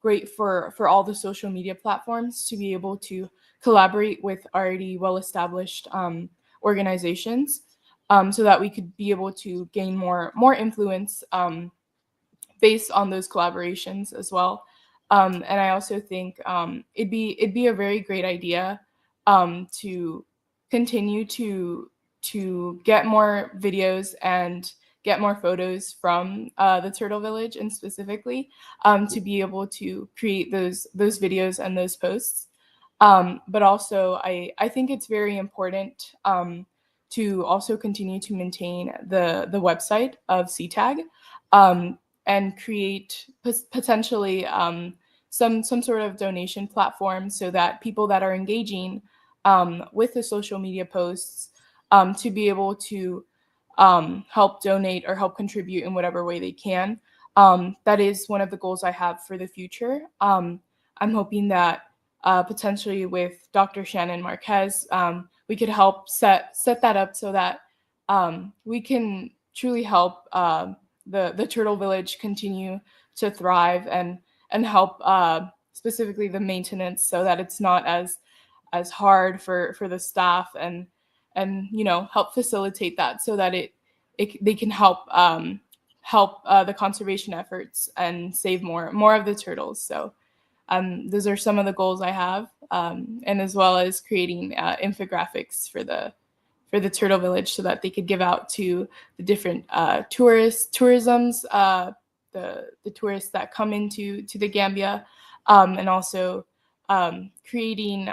great for all the social media platforms to be able to collaborate with already well-established organizations so that we could be able to gain more influence based on those collaborations as well. And I also think it'd be a very great idea to continue to get more videos and get more photos from the Turtle Village, and specifically to be able to create those videos and those posts. But also, I think it's very important to also continue to maintain the website of CETAG. And create potentially some sort of donation platform so that people that are engaging with the social media posts to be able to help donate or help contribute in whatever way they can. That is one of the goals I have for the future. I'm hoping that potentially with Dr. Shannon Marquez, we could help set that up so that we can truly help the Turtle Village continue to thrive and help specifically the maintenance so that it's not as hard for the staff and help facilitate that so that they can help the conservation efforts and save more of the turtles. So those are some of the goals I have, and as well as creating infographics for the Turtle Village so that they could give out to the different tourisms, the tourists that come into the Gambia, and also creating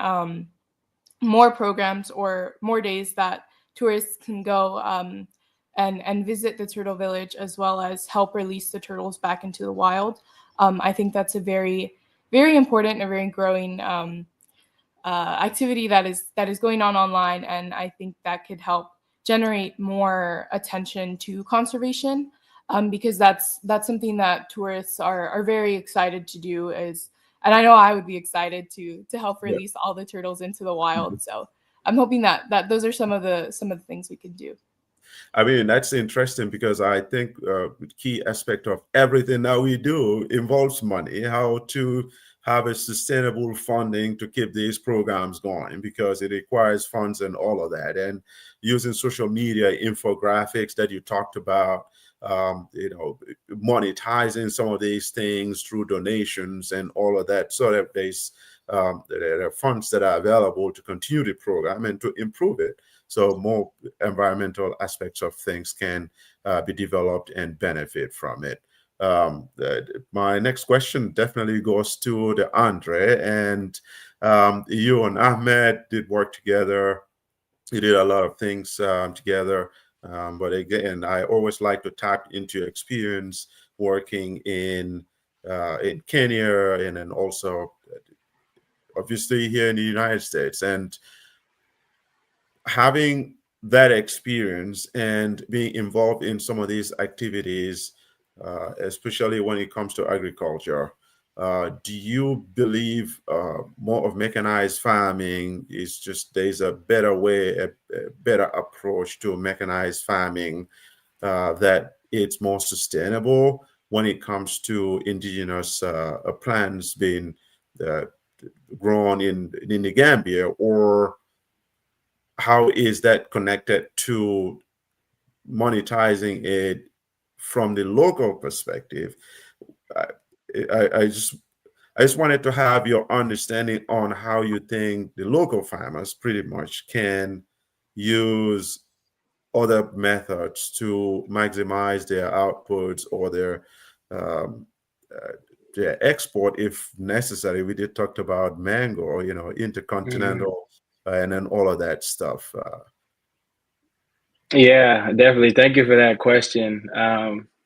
more programs or more days that tourists can go and visit the Turtle Village, as well as help release the turtles back into the wild. I think that's a very, very important and very growing activity that is going on online, and I think that could help generate more attention to conservation, because that's something that tourists are very excited to do. And I know I would be excited to help release all the turtles into the wild. So I'm hoping that those are some of the things we could do. I mean, that's interesting because I think the key aspect of everything that we do involves money, how to have a sustainable funding to keep these programs going, because it requires funds and all of that. And using social media infographics that you talked about, monetizing some of these things through donations and all of that, so that there are funds that are available to continue the program and to improve it. So more environmental aspects of things can be developed and benefit from it. My next question definitely goes to the Andre, and you and Ahmed did work together. You did a lot of things together. But again, I always like to tap into your experience working in Kenya, and then also obviously here in the United States, and having that experience and being involved in some of these activities, especially when it comes to agriculture. Do you believe more of mechanized farming is just there's a better way, a better approach to mechanized farming, that it's more sustainable when it comes to indigenous plants being grown in the Gambia? Or how is that connected to monetizing it from the local perspective? I just wanted to have your understanding on how you think the local farmers pretty much can use other methods to maximize their outputs or their export if necessary. We did talked about mango, intercontinental, and then all of that stuff. Yeah, definitely. Thank you for that question.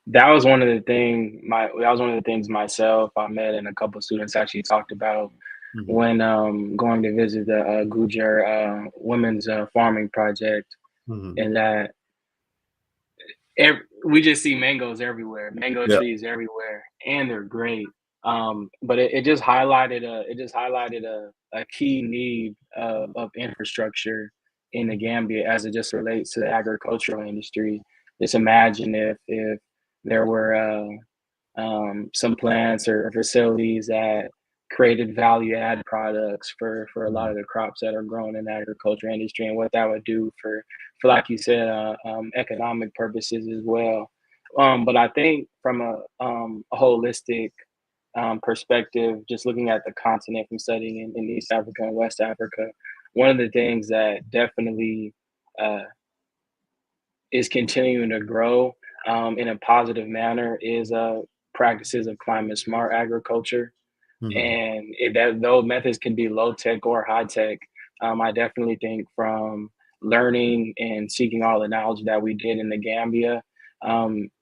That was one of the things myself, Ahmed, and a couple of students actually talked about when going to visit the 𝐒𝐩𝐞𝐜𝐢𝐚 women's farming project, and that we just see mangoes everywhere, mango trees everywhere, and they're great. But it just highlighted a key need of infrastructure in the Gambia as it just relates to the agricultural industry. Just imagine if there were some plants or facilities that created value add products for a lot of the crops that are grown in the agriculture industry, and what that would do for like you said, economic purposes as well. But I think from a holistic perspective, just looking at the continent from studying in East Africa and West Africa, one of the things that definitely is continuing to grow in a positive manner is practices of climate smart agriculture. And those methods can be low tech or high tech. I definitely think from learning and seeking all the knowledge that we did in the Gambia,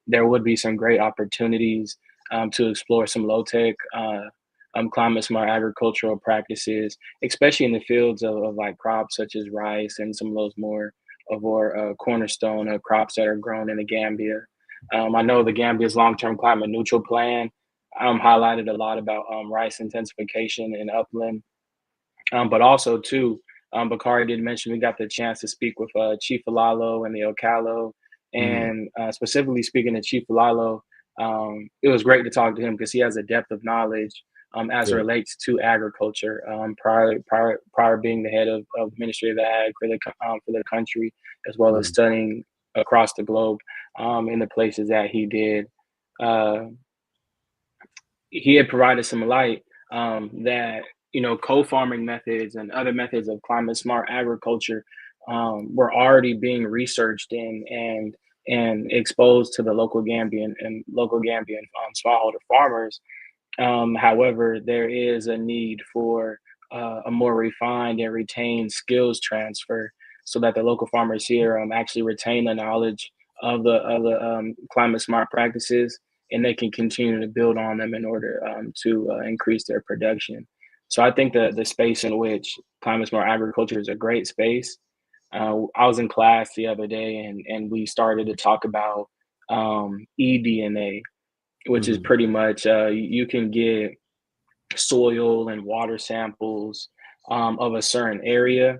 there would be some great opportunities to explore some low tech climate smart agricultural practices, especially in the fields of like crops such as rice and some of those more cornerstone of crops that are grown in the Gambia. I know the Gambia's long-term climate neutral plan highlighted a lot about rice intensification in upland, but also too, Bakari did mention we got the chance to speak with Chief Alalo and the Ocalo, and specifically speaking to Chief Alalo, it was great to talk to him because he has a depth of knowledge as it relates to agriculture. Prior being the head of Ministry of Ag for the country, as well as studying across the globe in the places that he did. He had provided some light that co-farming methods and other methods of climate smart agriculture were already being researched and exposed to the local Gambian smallholder farmers. However, there is a need for a more refined and retained skills transfer so that the local farmers here actually retain the knowledge of the climate smart practices, and they can continue to build on them in order to increase their production. So I think the space in which climate smart agriculture is a great space. I was in class the other day and we started to talk about eDNA, which is pretty much you can get soil and water samples of a certain area,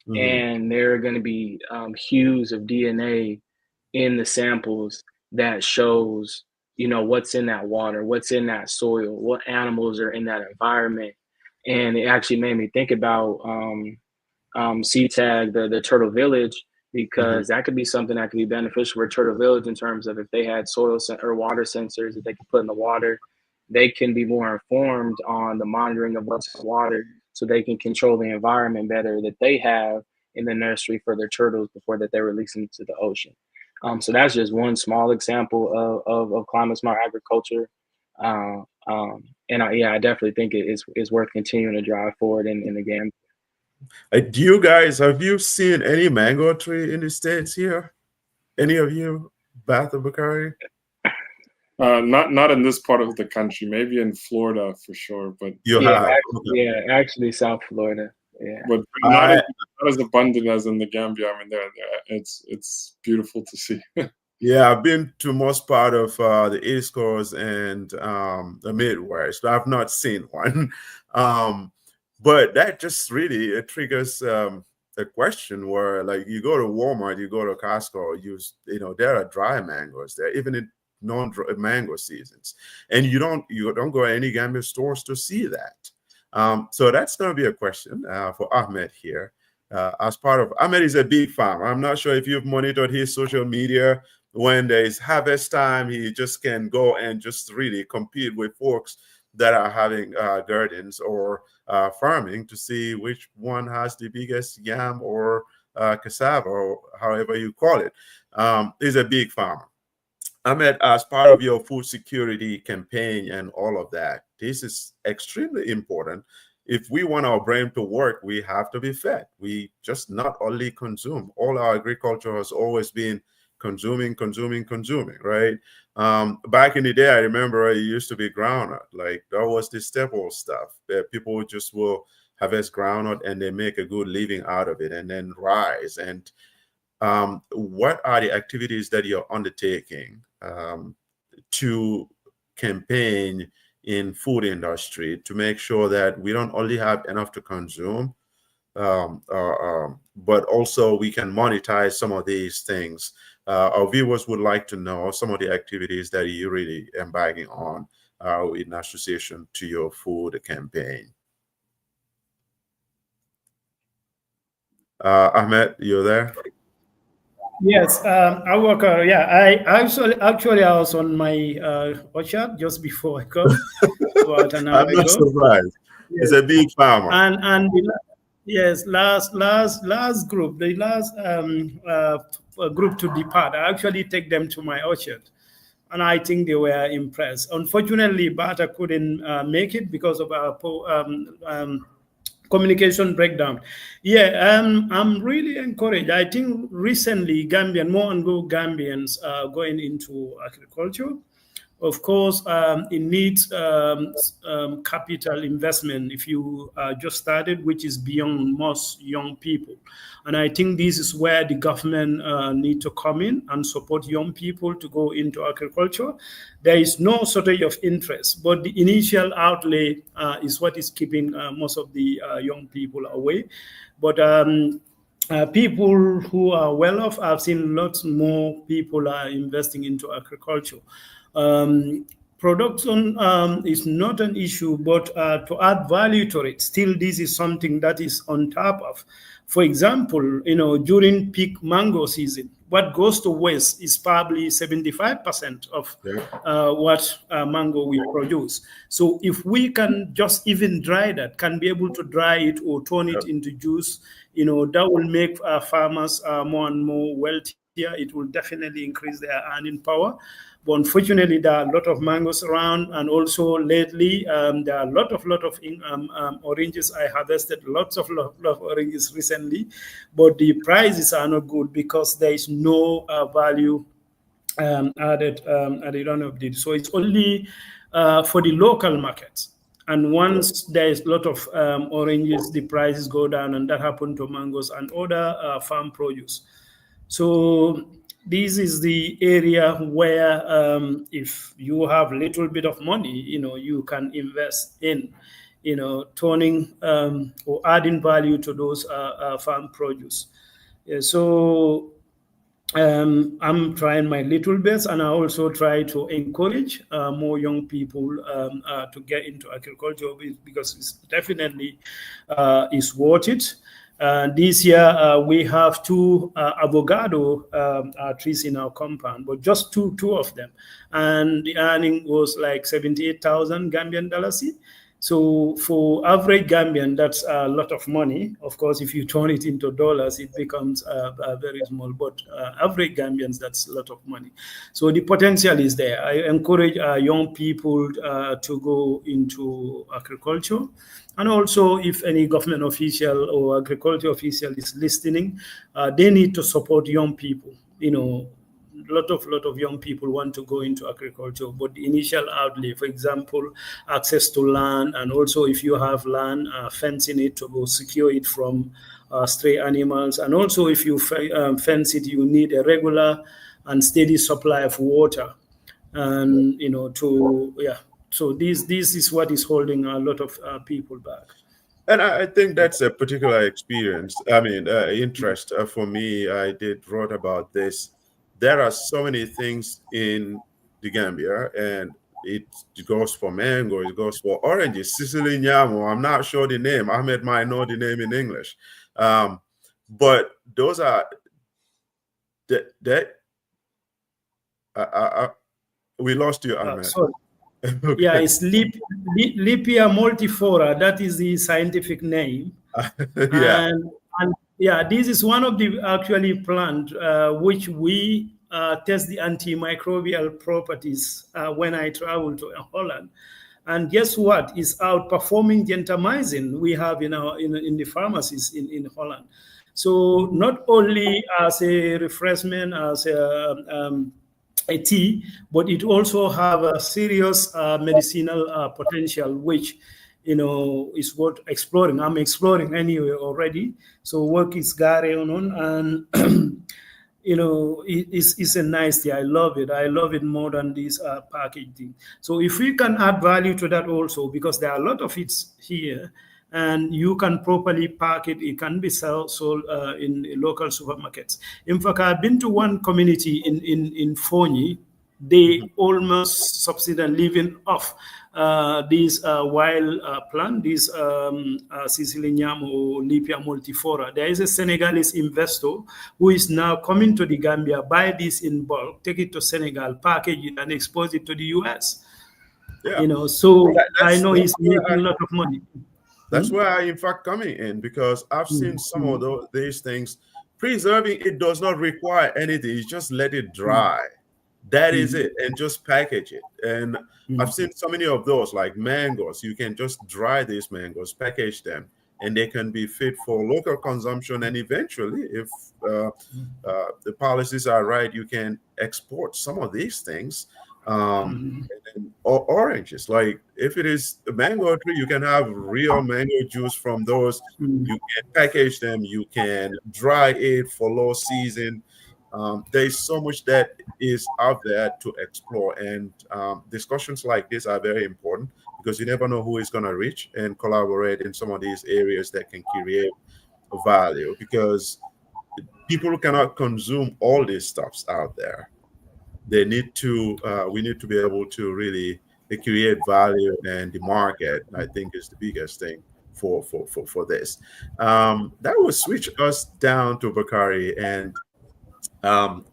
and there are going to be hues of DNA in the samples that shows what's in that water, what's in that soil, what animals are in that environment. And it actually made me think about CETAG, the Turtle Village, because that could be something that could be beneficial for Turtle Village in terms of if they had soil or water sensors that they could put in the water, they can be more informed on the monitoring of what's in the water, so they can control the environment better that they have in the nursery for their turtles before that they're releasing to the ocean. So that's just one small example of climate smart agriculture. And I definitely think it's worth continuing to drive forward in the game. Do you guys, have you seen any mango tree in the States here? Any of you, Bath or Bakari? Not in this part of the country. Maybe in Florida for sure, but actually South Florida. Yeah, but not as abundant as in the Gambia. I mean, it's beautiful to see. Yeah, I've been to most part of the East Coast and the Midwest, but I've not seen one. But that just really triggers a question where, like, you go to Walmart, you go to Costco, there are dry mangoes there, even in non-mango seasons, and you don't go to any Gambia stores to see that. So that's going to be a question for Ahmed here. As part of Ahmed is a big farmer. I'm not sure if you've monitored his social media. When there's harvest time, he just can go and just really compete with folks that are having gardens or farming to see which one has the biggest yam or cassava, or however you call it. He's a big farmer. Ahmed, as part of your food security campaign and all of that, this is extremely important. If we want our brain to work, we have to be fed. We just not only consume. All our agriculture has always been consuming, right? Back in the day, I remember it used to be groundnut. Like that was the staple stuff that people just will harvest groundnut and they make a good living out of it, and then rice. And what are the activities that you're undertaking to campaign in food industry to make sure that we don't only have enough to consume, but also we can monetize some of these things? Our viewers would like to know some of the activities that you're really embarking on in association to your food campaign. Ahmed, you're there? Yes, Abubacarr. Yeah, I actually I was on my orchard just before I come about an hour I'm not ago. surprised. Yes. It's a big farmer. And yes, last group, the last group to depart, I actually take them to my orchard, and I think they were impressed. Unfortunately, Bata couldn't make it because of our communication breakdown. Yeah, I'm really encouraged. I think recently more and more Gambians are going into agriculture. Of course, it needs capital investment if you just started, which is beyond most young people. And I think this is where the government need to come in and support young people to go into agriculture. There is no shortage of interest, but the initial outlay is what is keeping most of the young people away. But people who are well off, I've seen lots more people are investing into agriculture. Production is not an issue, but to add value to it, still this is something that is on top of. For example, during peak mango season, what goes to waste is probably 75% of what mango we produce. So if we can just even dry that, can be able to dry it or turn it into juice, that will make farmers more and more wealthier. It will definitely increase their earning power. But unfortunately, there are a lot of mangoes around, and also lately there are a lot of oranges. I harvested lots of oranges recently, but the prices are not good because there is no value added at the end of it. So it's only for the local markets. And once there is a lot of oranges, the prices go down, and that happened to mangoes and other farm produce. So this is the area where if you have a little bit of money, you can invest in, turning or adding value to those farm produce. So I'm trying my little best, and I also try to encourage more young people to get into agriculture because it's definitely is worth it. This year, we have 2 avocado trees in our compound, but just two of them. And the earning was like 78,000 Gambian dollars. So for average Gambian, that's a lot of money. Of course, if you turn it into dollars, it becomes very small. But average Gambians, that's a lot of money. So the potential is there. I encourage young people to go into agriculture. And also, if any government official or agriculture official is listening, they need to support young people. A lot of young people want to go into agriculture, but the initial outlay, for example, access to land, and also if you have land, fencing it to go secure it from stray animals. And also if you fence it, you need a regular and steady supply of water. And, so this is what is holding a lot of people back. And I think that's a particular experience. I mean, interest for me. I wrote about this. There are so many things in the Gambia, and it goes for mango, it goes for oranges, Sicily Nyamo. I'm not sure the name. Ahmed might know the name in English. But those are we lost you, Ahmed. Sorry. Okay. Yeah, it's Lipia multiflora. That is the scientific name. Yeah. And yeah, this is one of the actually plant which we test the antimicrobial properties when I travel to Holland. And guess what? It's outperforming gentamicin we have in the pharmacies in Holland. So not only as a refreshment, as a tea, but it also have a serious medicinal potential, which is worth exploring. I'm exploring anyway already. So work is going on, and it's a nice tea. I love it. I love it more than this packaging. So if we can add value to that also, because there are a lot of it here, and you can properly pack it, it can be sold in local supermarkets. In fact, I've been to one community in Fonyi. They almost succeed in living off these wild plant, these Sicilian or Lipia multiflora. There is a Senegalese investor who is now coming to the Gambia, buy this in bulk, take it to Senegal, package it, and expose it to the US. Yeah. So I know he's making a lot of money. That's where I, in fact, coming in, because I've seen some of these things. Preserving it does not require anything. You just let it dry. That is it, and just package it. And I've seen so many of those, like mangoes. You can just dry these mangoes, package them, and they can be fit for local consumption. And eventually, if the policies are right, you can export some of these things. Or oranges, like if it is a mango tree, you can have real mango juice from those. You can package them, you can dry it for low season. There's so much that is out there to explore, and discussions like this are very important, because you never know who is going to reach and collaborate in some of these areas that can create value, because people cannot consume all these stuffs out there. They need to we need to be able to really create value, and the market, I think, is the biggest thing for this. That will switch us down to Bakari, and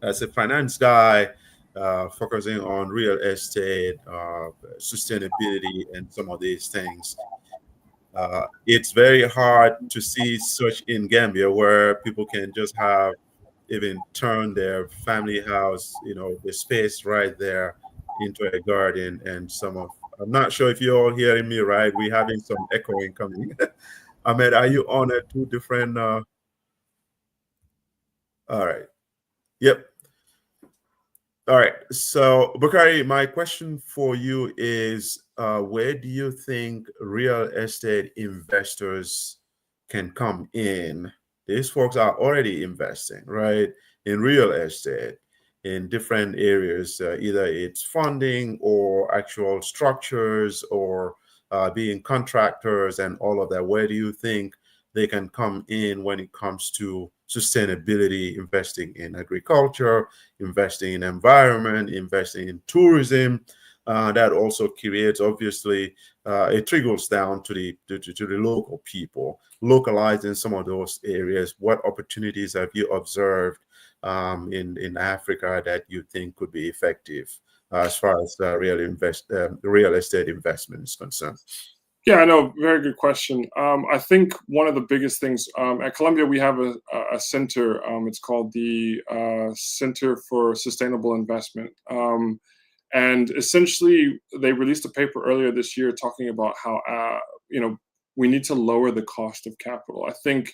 as a finance guy, focusing on real estate, sustainability, and some of these things. It's very hard to see such in Gambia, where people can just have even turn their family house, the space right there, into a garden. And I'm not sure if you're all hearing me right. We're having some echoing coming. Ahmed, are you on at two different? All right. Yep. All right. So, Bakari, my question for you is, where do you think real estate investors can come in? These folks are already investing, right, in real estate in different areas, either it's funding or actual structures, or being contractors and all of that. Where do you think they can come in when it comes to sustainability, investing in agriculture, investing in environment, investing in tourism? That also creates, obviously, it trickles down to the local people, localizing some of those areas. What opportunities have you observed in Africa that you think could be effective as far as real estate investment is concerned? Yeah, I know. Very good question. I think one of the biggest things at Columbia, we have a center. It's called the Center for Sustainable Investment. And essentially, they released a paper earlier this year talking about how we need to lower the cost of capital. I think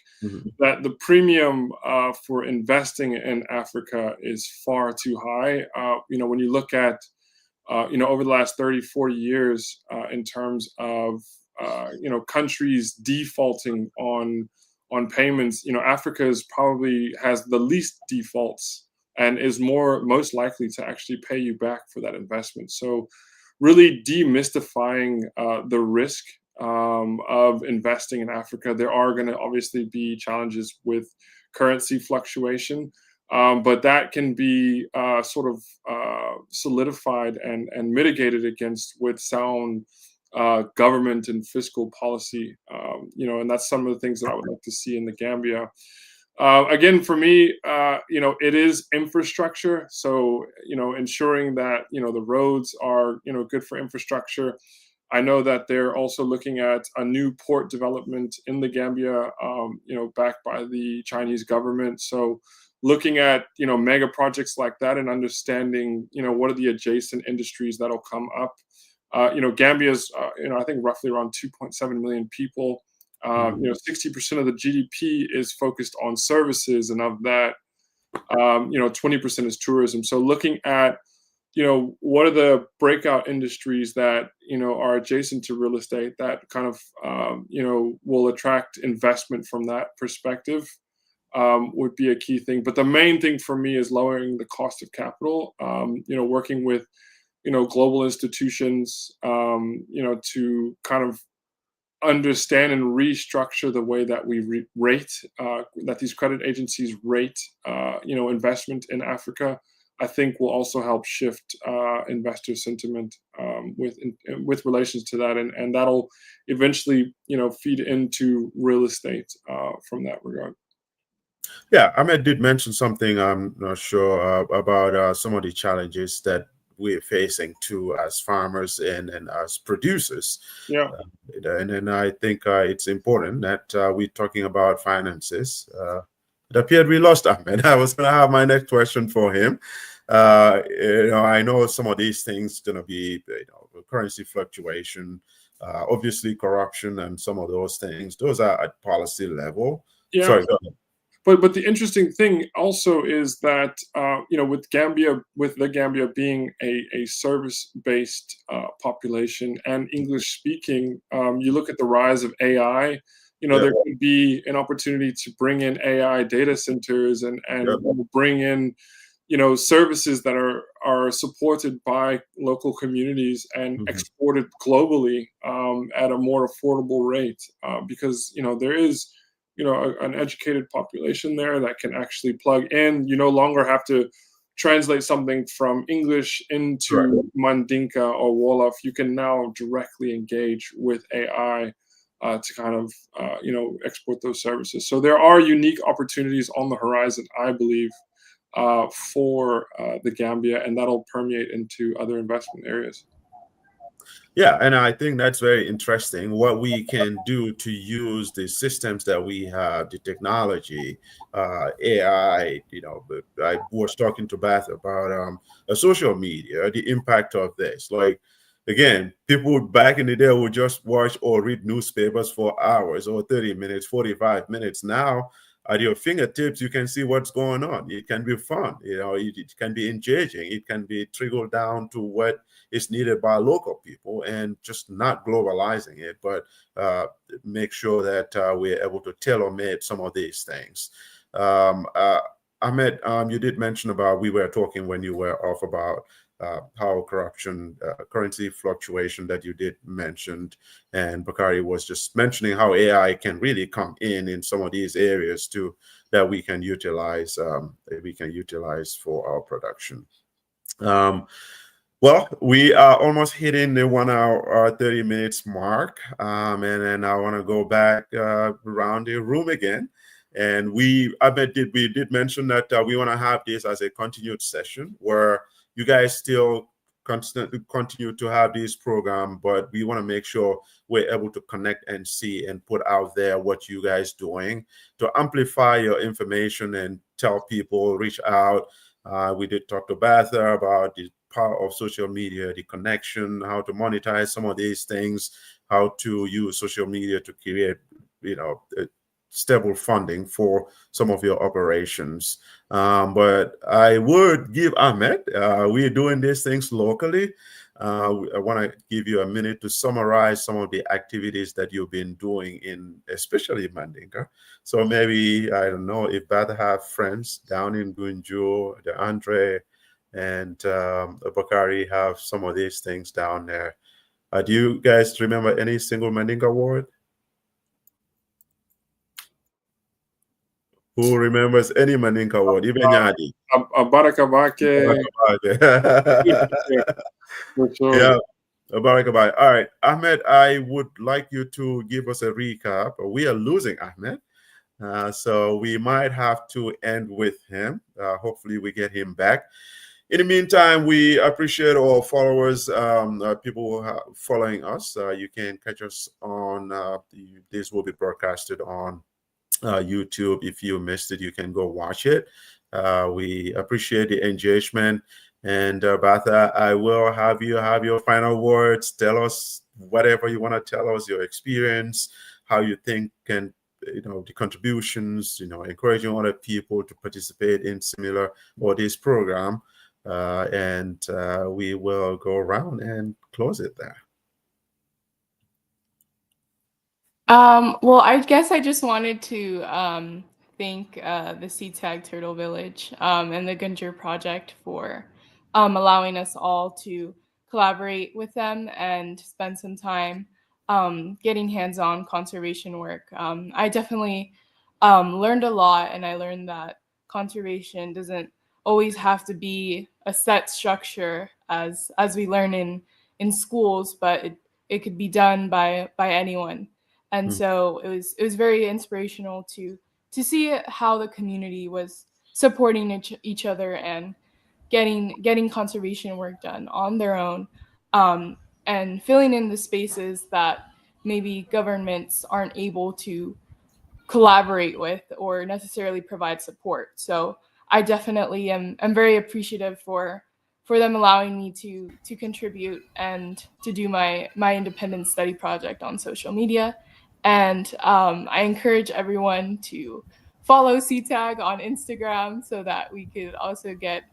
that the premium for investing in Africa is far too high. When you look at over the last 30, 40 years, in terms of countries defaulting on payments, Africa's probably has the least defaults and is most likely to actually pay you back for that investment. So really demystifying the risk of investing in Africa. There are going to obviously be challenges with currency fluctuation, but that can be sort of solidified and mitigated against with sound government and fiscal policy. And that's some of the things that I would like to see in the Gambia. Again, for me, it is infrastructure. So, ensuring that, the roads are, good for infrastructure. I know that they're also looking at a new port development in the Gambia, backed by the Chinese government. So looking at, mega projects like that and understanding, what are the adjacent industries that'll come up. Gambia's, I think roughly around 2.7 million people. 60% of the GDP is focused on services, and of that, 20% is tourism. So looking at, what are the breakout industries that, are adjacent to real estate that kind of, will attract investment from that perspective, would be a key thing. But the main thing for me is lowering the cost of capital, working with, global institutions, to kind of understand and restructure the way that we rate, that these credit agencies rate, investment in Africa. I think will also help shift investor sentiment with relations to that, and that'll eventually, feed into real estate from that regard. Yeah, Ahmed did mention something, I'm not sure, about some of the challenges that we're facing too as farmers and as producers. Yeah. And I think it's important that we're talking about finances. It appeared we lost Ahmed. I was going to have my next question for him. I know some of these things going to be, currency fluctuation, obviously corruption, and some of those things. Those are at policy level. Yeah. Sorry, go ahead. But the interesting thing also is that, with the Gambia being a service-based population and English speaking, you look at the rise of AI. There could be an opportunity to bring in AI data centers and bring in, services that are supported by local communities and exported globally at a more affordable rate, because there is an educated population there that can actually plug in. You no longer have to translate something from English into Mandinka or Wolof. You can now directly engage with AI to kind of export those services. So there are unique opportunities on the horizon, I believe, for the Gambia, and that'll permeate into other investment areas. Yeah, and I think that's very interesting what we can do to use the systems that we have, the technology, AI. I was talking to Beth about social media, the impact of this. Like, again, people back in the day would just watch or read newspapers for hours or 30 minutes, 45 minutes. Now, at your fingertips, you can see what's going on. It can be fun, it can be engaging. It can be trickled down to what is needed by local people, and just not globalizing it, but make sure that we're able to tailor-make some of these things. Ahmed, you did mention about, we were talking when you were off about how corruption, currency fluctuation that you did mention, and Bakari was just mentioning how AI can really come in some of these areas too, that we can utilize for our production. Well, we are almost hitting the 1 hour 30 minutes mark, and then I want to go back around the room again. And we did mention that we want to have this as a continued session where you guys still continue to have this program, but we want to make sure we're able to connect and see and put out there what you guys doing to amplify your information and tell people, reach out. We did talk to Batha about the power of social media, the connection, how to monetize some of these things, how to use social media to create, stable funding for some of your operations. But I would give Ahmed, we're doing these things locally. I want to give you a minute to summarize some of the activities that you've been doing especially Mandinka. So maybe, I don't know, if Beth have friends down in Gunjo, the Andre, and Bakari have some of these things down there. Do you guys remember any single Mandinka word? Who remembers any Mandinka word? Even Yadi. Abubacarr Yeah, Abubacarr. All right, Ahmed, I would like you to give us a recap. We are losing Ahmed, so we might have to end with him. Hopefully we get him back. In the meantime, we appreciate all followers, people who are following us. You can catch us on, this will be broadcasted on YouTube. If you missed it, you can go watch it. We appreciate the engagement. And Batha, I will have you have your final words. Tell us whatever you want to tell us, your experience, how you think can, the contributions, encouraging other people to participate in similar or this program. And we will go around and close it there. Well, I guess I just wanted to thank the CETAG Turtle Village and the 𝐒𝐤𝐥 project for allowing us all to collaborate with them and spend some time getting hands-on conservation work. I definitely learned a lot, and I learned that conservation doesn't always have to be a set structure as we learn in schools, but it could be done by anyone. And so it was very inspirational to see how the community was supporting each other and getting conservation work done on their own, and filling in the spaces that maybe governments aren't able to collaborate with or necessarily provide support. So I definitely am very appreciative for them allowing me to contribute and to do my independent study project on social media. And I encourage everyone to follow CETAG on Instagram so that we could also get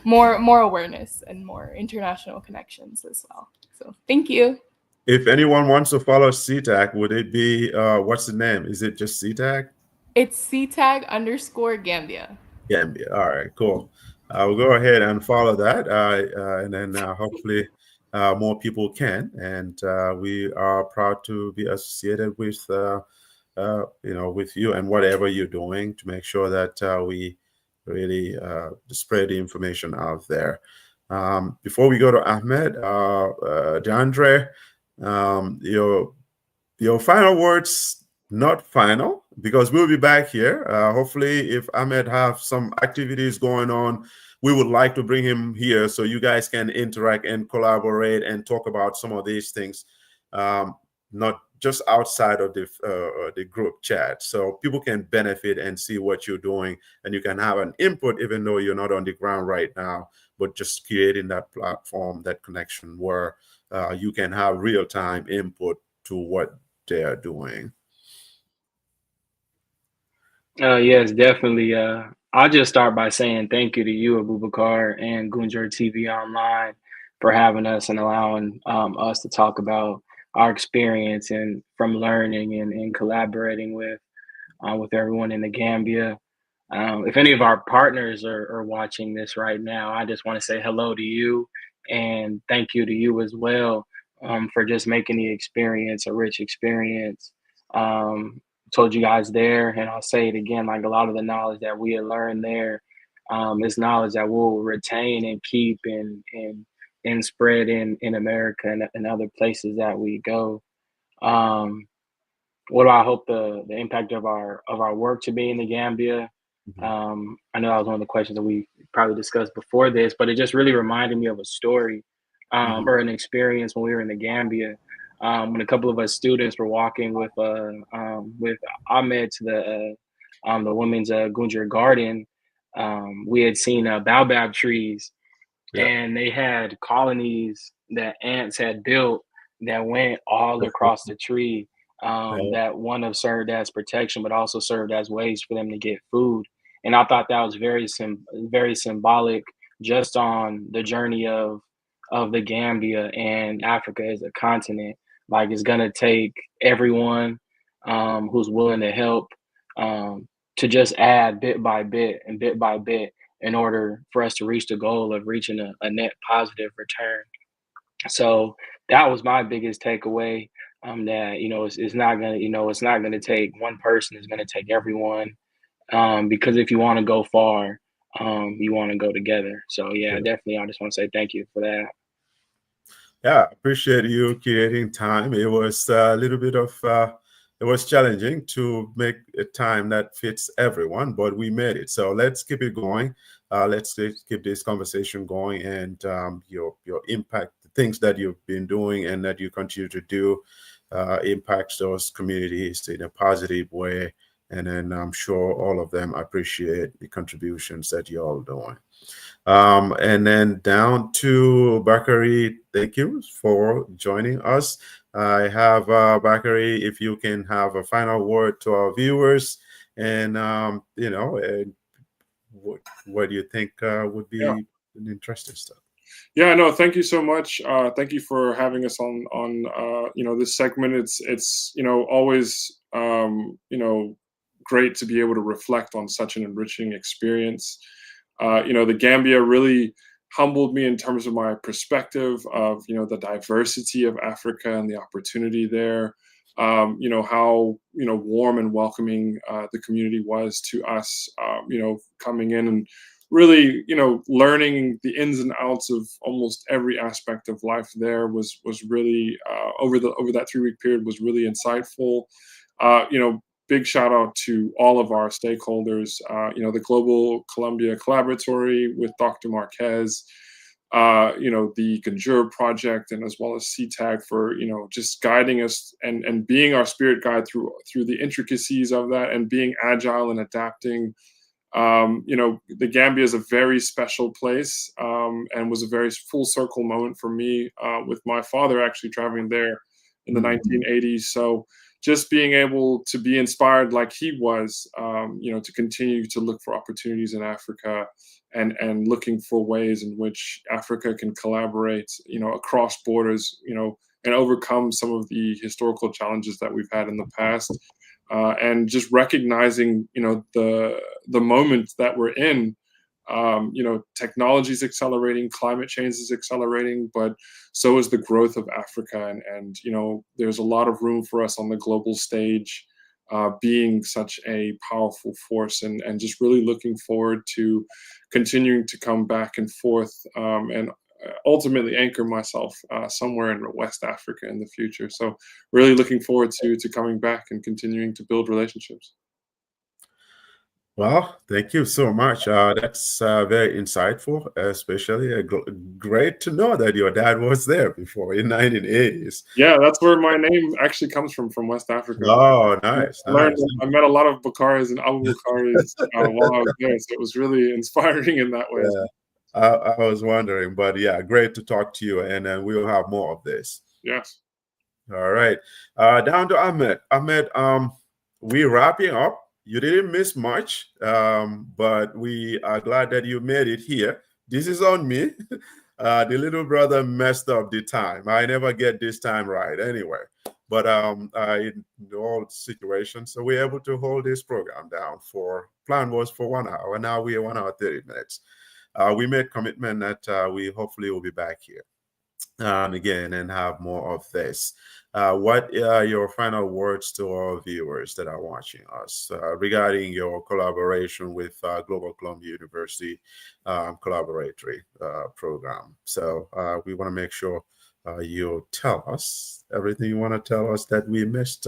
more awareness and more international connections as well. So thank you. If anyone wants to follow CETAG, would it be, what's the name? Is it just CETAG? It's CETAG_Gambia. Gambia. All right, cool. We'll go ahead and follow that, and then hopefully more people can. And we are proud to be associated with, with you and whatever you're doing to make sure that we really spread the information out there. Before we go to Ahmed, DeAndre, your final words, not final, because we'll be back here. Hopefully, if Ahmed have some activities going on, we would like to bring him here so you guys can interact and collaborate and talk about some of these things, not just outside of the group chat, so people can benefit and see what you're doing, and you can have an input even though you're not on the ground right now, but just creating that platform, that connection where you can have real-time input to what they are doing. Yes, definitely. I'll just start by saying thank you to you, Abubacarr, and 𝐒𝐤𝐥 TV Online for having us and allowing us to talk about our experience and from learning and collaborating with everyone in the Gambia. If any of our partners are watching this right now, I just want to say hello to you and thank you to you as well for just making the experience a rich experience. Told you guys there, and I'll say it again, like a lot of the knowledge that we had learned there is knowledge that we'll retain and keep and spread in America and other places that we go. What do I hope the impact of our work to be in the Gambia? I know that was one of the questions that we probably discussed before this, but it just really reminded me of a story or an experience when we were in the Gambia. When a couple of us students were walking with Ahmed to the women's gunjur garden, we had seen baobab trees, and they had colonies that ants had built that went all across the tree. That one of served as protection, but also served as ways for them to get food. And I thought that was very symbolic, just on the journey of the Gambia and Africa as a continent. Like, it's gonna take everyone who's willing to help to just add bit by bit in order for us to reach the goal of reaching a net positive return. So that was my biggest takeaway. That it's not gonna take one person. It's gonna take everyone. Because if you want to go far, you want to go together. So yeah, definitely. I just want to say thank you for that. Yeah, appreciate you creating time. It was a little bit of it was challenging to make a time that fits everyone, but we made it. So let's keep it going. Let's keep this conversation going, and your impact, the things that you've been doing and that you continue to do, impacts those communities in a positive way. And then I'm sure all of them appreciate the contributions that you're all doing. And then down to Bakari, thank you for joining us. I have Bakari, if you can have a final word to our viewers, and what do you think would be an interesting stuff? Yeah, no, thank you so much. Thank you for having us on this segment. It's always great to be able to reflect on such an enriching experience. The Gambia really humbled me in terms of my perspective of the diversity of Africa and the opportunity there. How warm and welcoming the community was to us. Coming in and really learning the ins and outs of almost every aspect of life there was really over that 3-week period was really insightful. Big shout out to all of our stakeholders, the Global Columbia Collaboratory with Dr. Marquez, the 𝐒𝐤𝐞𝐜𝐤 project, and as well as CETAG for, just guiding us and being our spirit guide through the intricacies of that and being agile and adapting. The Gambia is a very special place and was a very full circle moment for me with my father actually traveling there in the 1980s. So just being able to be inspired like he was, to continue to look for opportunities in Africa and looking for ways in which Africa can collaborate, across borders, and overcome some of the historical challenges that we've had in the past. And just recognizing, the moment that we're in. Technology is accelerating, climate change is accelerating, but so is the growth of Africa. And there's a lot of room for us on the global stage, being such a powerful force, and just really looking forward to continuing to come back and forth and ultimately anchor myself somewhere in West Africa in the future. So really looking forward to coming back and continuing to build relationships. Well, thank you so much. That's very insightful, especially great to know that your dad was there before in 1980s. Yeah, that's where my name actually comes from West Africa. Oh, nice. I met a lot of Bukaris and Abubacarrs while I was there, so it was really inspiring in that way. Yeah, I was wondering, but yeah, great to talk to you, and then we'll have more of this. Yes. All right. Down to Ahmed. Ahmed, we're wrapping up. You didn't miss much, but we are glad that you made it here. This is on me. The little brother messed up the time. I never get this time right anyway. But in all situations, so we're able to hold this program down plan was for 1 hour. Now we are 1 hour, 30 minutes. We made commitment that we hopefully will be back here again and have more of this. What are your final words to our viewers that are watching us regarding your collaboration with Global Columbia University Collaboratory program? So we want to make sure you tell us everything you want to tell us that we missed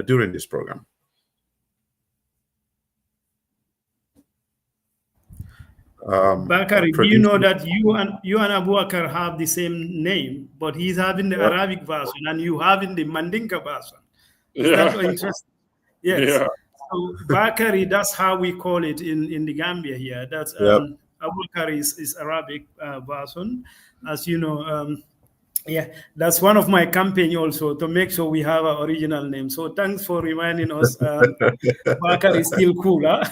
during this program. Bakari, do you know that you and Abubacarr have the same name, but he's having the Arabic version and you having the Mandinka version? Is that interesting? Yes. Yeah. So Bakari, that's how we call it in the Gambia here. That's Abubacarr is Arabic version, as you know. Yeah, that's one of my campaign also, to make sure we have our original name. So thanks for reminding us. Bakar is still cool. Huh?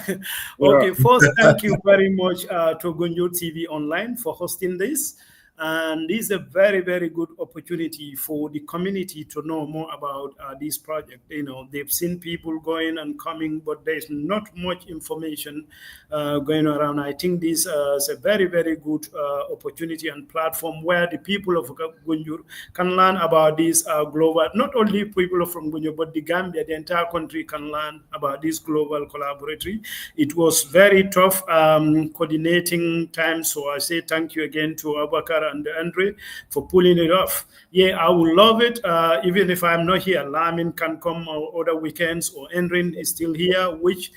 Okay, first, thank you very much to 𝐒𝐤𝐞𝐜 TV Online for hosting this. And this is a very, very good opportunity for the community to know more about this project. They've seen people going and coming, but there's not much information going around. I think this is a very, very good opportunity and platform where the people of 𝐒𝐤𝐞𝐜 can learn about this global, not only people from 𝐒𝐤𝐞𝐜, but the Gambia, the entire country can learn about this global collaboratory. It was very tough coordinating time. So I say thank you again to Abubacarr and Andre for pulling it off. Yeah, I would love it. Even if I'm not here, Lamin can come other weekends, or Enrin is still here, which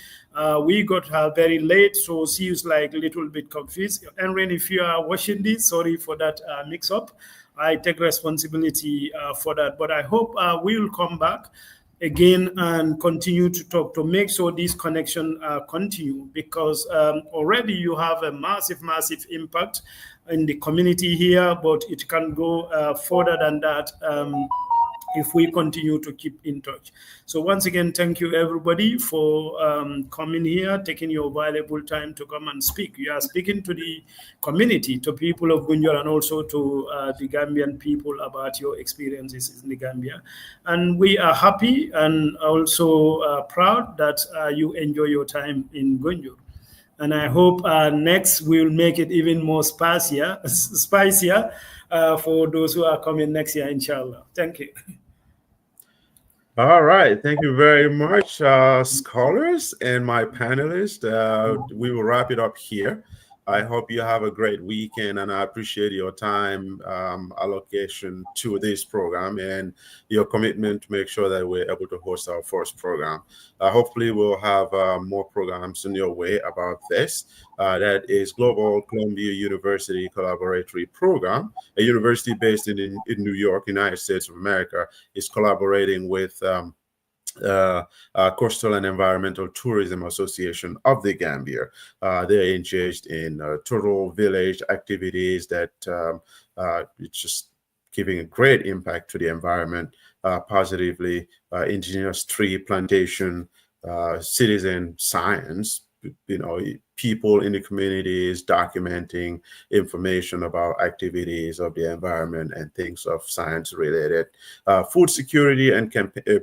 we got very late, so she is like a little bit confused. Enrin, if you are watching this, sorry for that mix-up. I take responsibility for that, but I hope we will come back. again and continue to talk to make sure this connection continue, because already you have a massive impact in the community here, but it can go further than that if we continue to keep in touch. So once again, thank you everybody for coming here, taking your valuable time to come and speak. You are speaking to the community, to people of Gunjur, and also to the Gambian people about your experiences in the Gambia. And we are happy and also proud that you enjoy your time in Gunjur. And I hope next we'll make it even more spicier for those who are coming next year, inshallah. Thank you. All right. Thank you very much, scholars and my panelists. We will wrap it up here. I hope you have a great weekend, and I appreciate your time allocation to this program and your commitment to make sure that we're able to host our first program. Hopefully, we'll have more programs in your way about this. That is Global Columbia University Collaboratory Program. A university based in New York, United States of America, is collaborating with Coastal and Environmental Tourism Association of the Gambia. They're engaged in total village activities that it's just giving a great impact to the environment positively. Indigenous tree plantation, citizen science, people in the communities documenting information about activities of the environment and things of science related. Food security and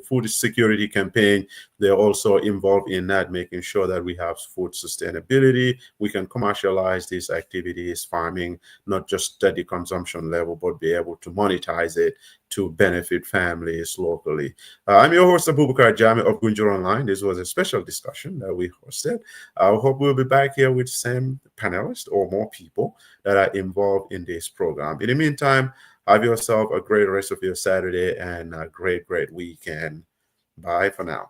food security campaign, they're also involved in that, making sure that we have food sustainability. We can commercialize these activities, farming, not just at the consumption level, but be able to monetize it to benefit families locally. I'm your host, Abubacarr Jammeh of Gunjur Online. This was a special discussion that we hosted. I hope we'll be back here with same panelists or more people that are involved in this program. In the meantime, have yourself a great rest of your Saturday and a great weekend. Bye for now.